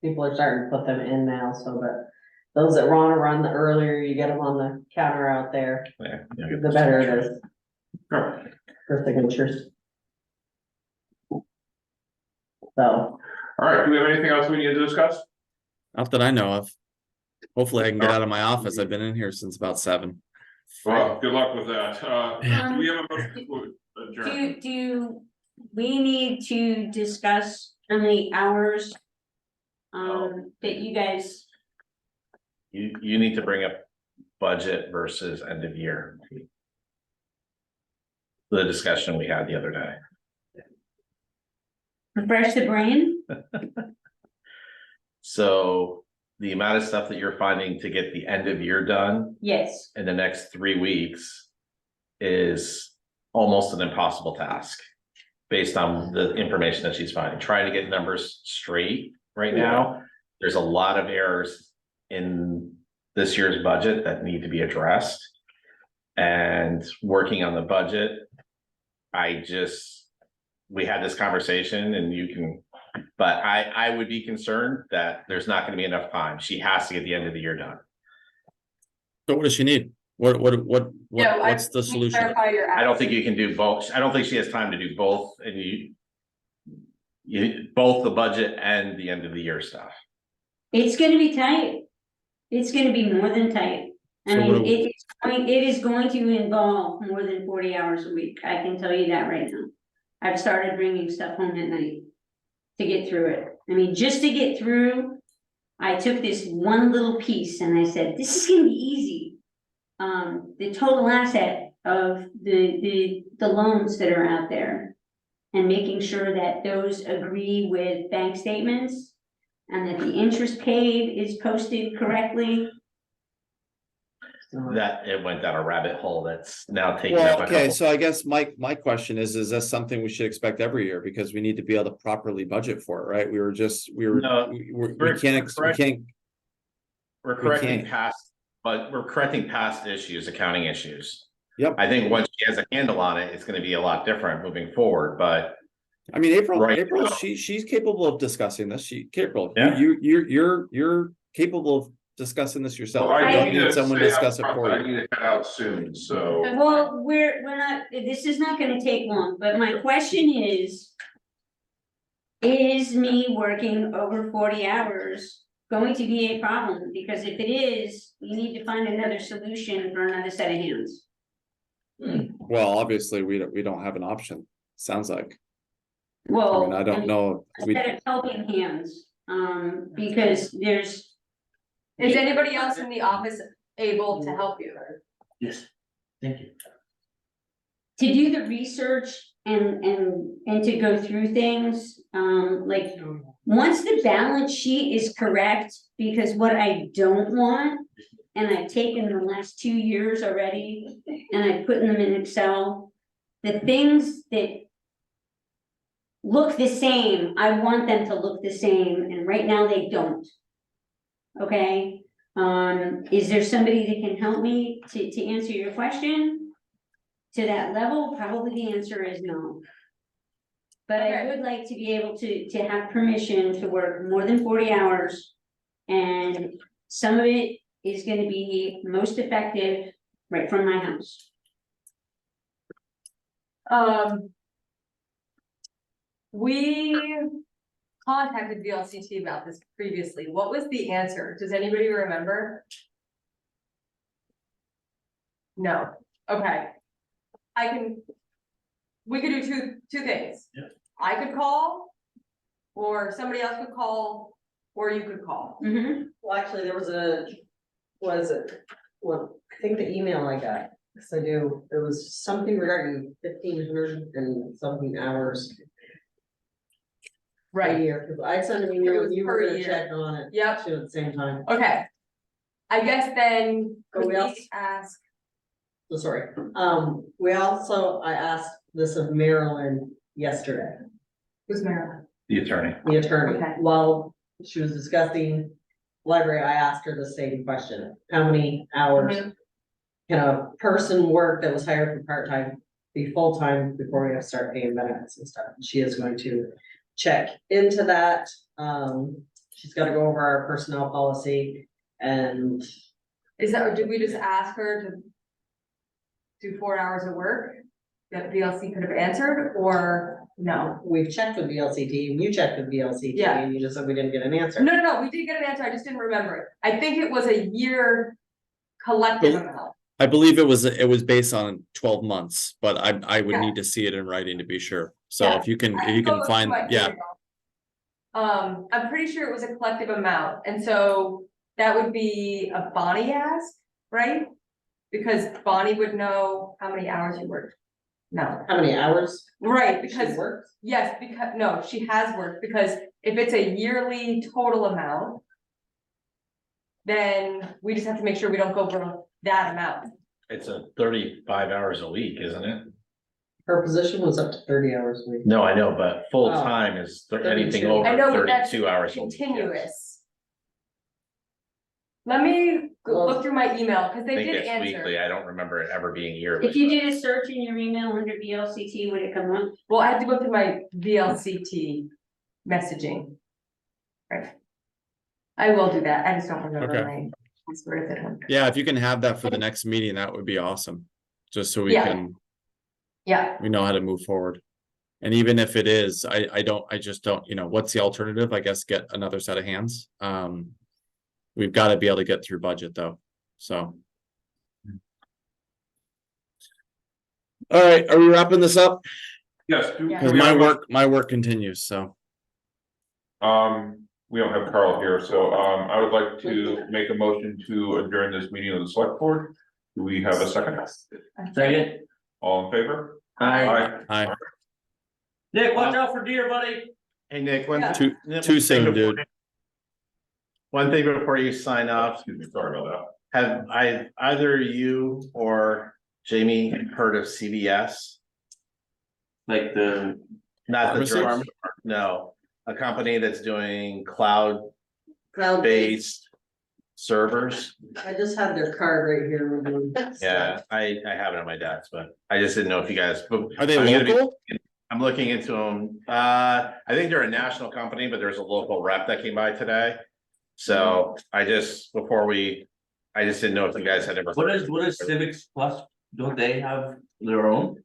people are starting to put them in now, so but those that wanna run, the earlier you get them on the counter out there, Yeah. the better it is Alright, for signatures. So, do we have anything else we need to discuss? Not that I know of. Hopefully I can get out of my office. I've been in here since about 7. Well, good luck with that. Do we have a motion to adjourn? Do we need to discuss how many hours? That you guys you need to bring up budget versus end of year. The discussion we had the other day. Refresh the brain. So the amount of stuff that you're finding to get the end of year done Yes, in the next 3 weeks is almost an impossible task. Based on the information that she's finding, trying to get numbers straight right now. There's a lot of errors in this year's budget that need to be addressed. And working on the budget, we had this conversation and you can, but I would be concerned that there's not gonna be enough time. She has to get the end of the year done. So what does she need? What's the solution? Clarify your I don't think you can do both. I don't think she has time to do both and both the budget and the end of the year stuff. it's gonna be tight. It's gonna be more than tight. I So what mean, do- it is going to involve more than 40 hours a week. I can tell you that right now. I've started bringing stuff home at night to get through it. I mean, just to get through, I took this one little piece and I said, this is gonna be easy. The total asset of the loans that are out there and making sure that those agree with bank statements and that the interest paid is posted correctly. That it went down a rabbit hole that's now taking Well, up a okay, couple. so I guess my question is this something we should expect every year? Because we need to be able to properly budget for it, right? No, we can't. We're correcting can't. past, but we're correcting past issues, accounting issues. Yep. I think once she has a handle on it, it's gonna be a lot different moving forward, but I mean, April, Right. she's capable of discussing this. April, Yeah. you're capable of discussing this yourself. Well, You I don't need need to someone to say discuss it upfront for that I you. need to head out soon, so. Well, we're not, this is not gonna take long, but my question is me working over 40 hours going to be a problem? Because if it is, you need to find another solution for another set of hands. Well, obviously, we don't have an option, sounds like. I Well. mean, I don't know. A set of helping hands, because there's. Is anybody else in the office able to help you? Yes, thank you. To do the research and to go through things, like, once the balance sheet is correct, because what I don't want, and I've taken the last 2 years already, and I've put them in Excel, the things that look the same, I want them to look the same, and right now they don't. Okay, is there somebody that can help me to answer your question? To that level, probably the answer is no. But I Okay. would like to be able to have permission to work more than 40 hours. And some of it is gonna be most effective right from my house. We contacted VLCT about this previously. What was the answer? Does anybody remember? No, okay. We could do two things. Yeah. I could call, or somebody else could call, or you could call. Well, actually, there was I think the email I got, because there was something regarding 1,500 and something hours a year, because I sent an It email, was and you per were gonna year. check on it. Yep. Too, at the same time. Okay. I guess then, But could we also- we ask, So sorry, I asked this of Marilyn yesterday, who's Marilyn? the attorney. the attorney, Okay. while she was discussing library, I asked her the same question, how many hours Mhm. can a person work that was hired for part-time be full-time before we have to start paying benefits and stuff? She is going to check into that. She's gotta go over our personnel policy and Is that, or did we just ask her to do 4 hours of work that VLC could have answered, or no? we've checked with VLCT and you checked with VLCT Yeah. and you just said we didn't get an answer. No, we did get an answer, I just didn't remember it. I think it was a year collective amount. I believe it was based on 12 months, but I would Yeah. need to see it in writing to be sure. So Yeah. if you can Go find, look through my yeah, email. I'm pretty sure it was a collective amount, and so that would be a Bonnie ask, right? Because Bonnie would know how many hours you worked. No, How many hours? right, She because, works? yes, because, no, she has worked, because if it's a yearly total amount, then we just have to make sure we don't go over that amount. It's a 35 hours a week, isn't it? Her position was up to 30 hours a week. No, I know, but full Oh. time is anything 32. over I know, but that's 32 hours a week. Yes. continuous. Let me look through my email, because I they think did it's answer. weekly. I don't remember it ever being yearly. If you did a search in your email under VLCT, would it come up? Well, I have to go through my VLCT messaging. Right. I will do that. I just don't remember Okay. my password at home. Yeah, if you can have that for the next meeting, that would be awesome. Just so we Yeah. can, Yeah, we know how to move forward. And even if it is, I just don't, you know, what's the alternative? I guess get another set of hands. We've got to be able to get through budget though, so. All right, are we wrapping this up? Yes. Yeah. Because my work continues, so. We don't have Carl here, so, I would like to make a motion to adjourn this meeting of the select board. Do we have a second? Second. All in favor? Aye. Hi, Nick, watch out for deer, buddy. Hey, Nick, Yeah. too soon, dude. One thing before you sign off, Excuse me, sorry about have either you or Jamie heard of CBS? Like the, Not the Pharmacy? drug, no, a company that's doing cloud-based Cloud-based. servers. I just had their card right here. Yeah, I have it on my desk, but I just didn't know if you guys. Are they I'm gonna be- local? I'm looking into them. I think they're a national company, but there's a local rep that came by today. So I just didn't know if you guys had ever. what is Civics Plus? Don't they have their own?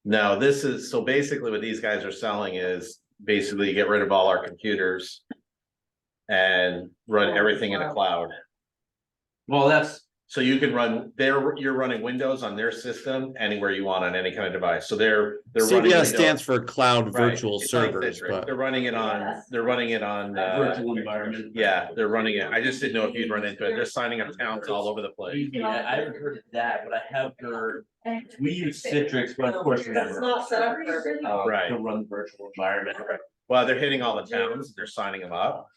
No, this is, so basically what these guys are selling is basically get rid of all our computers. And run everything in a cloud. Well, that's, So you can run, you're running Windows on their system anywhere you want on any kind of device. So they're running. CBS stands for Cloud Right. Virtual It's like Servers, Citrix. but They're running it on, virtual environment. yeah, they're running it. I just didn't know if you'd run into it. They're signing up towns all over the place. Yeah, I haven't heard of that, but I have heard, we use Citrix, but of course. It's not set up for everything. Right. To run virtual environment. Well, they're hitting all the towns. They're signing them up.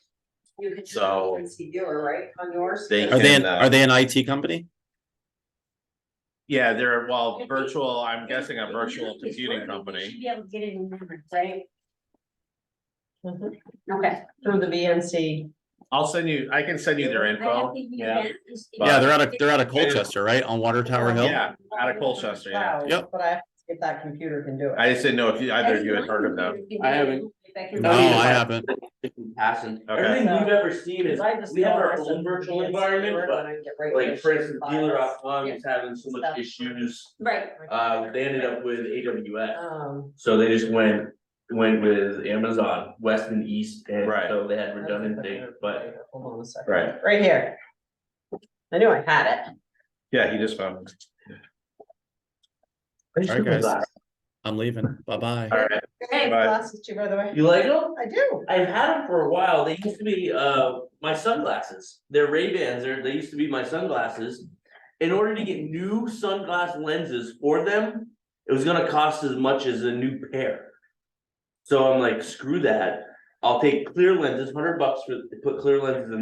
You can So- viewer, right, on yours? They are they, can, are they an IT company? Yeah, they're, well, virtual, I'm guessing a virtual computing You should company. be able to get it in there, right? Mhm. Okay. Through the VNC. I can send you their info. Yeah, they're out of Colchester, right? On Water Tower Hill? Yeah, out of Colchester, yeah. Yep. But I have to see if that computer can do it. I just didn't know if either of you had heard of them. I haven't. No, I haven't. Passing, Okay. everything we've ever seen is, Because I just we have know our I said own virtual VNC environment, viewer, but and I can get right like, there, for shoot instance, files. dealer.com is having so much issues. Right. They ended up with AWS, Um, so they just went with Amazon, west and east, and Right. so they had redundancy, but. Hold on a second. Right, Right here. I knew I had it. yeah, he just found. All right, guys. I'm leaving. Bye-bye. All right, Hey, Bye. glasses too, by the way. You like them? I do. I've had them for a while. They used to be my sunglasses. They're Ray-Bans. They used to be my sunglasses. In order to get new sunglass lenses for them, it was gonna cost as much as a new pair. So I'm like, screw that. I'll take clear lenses, $100 for put clear lenses in.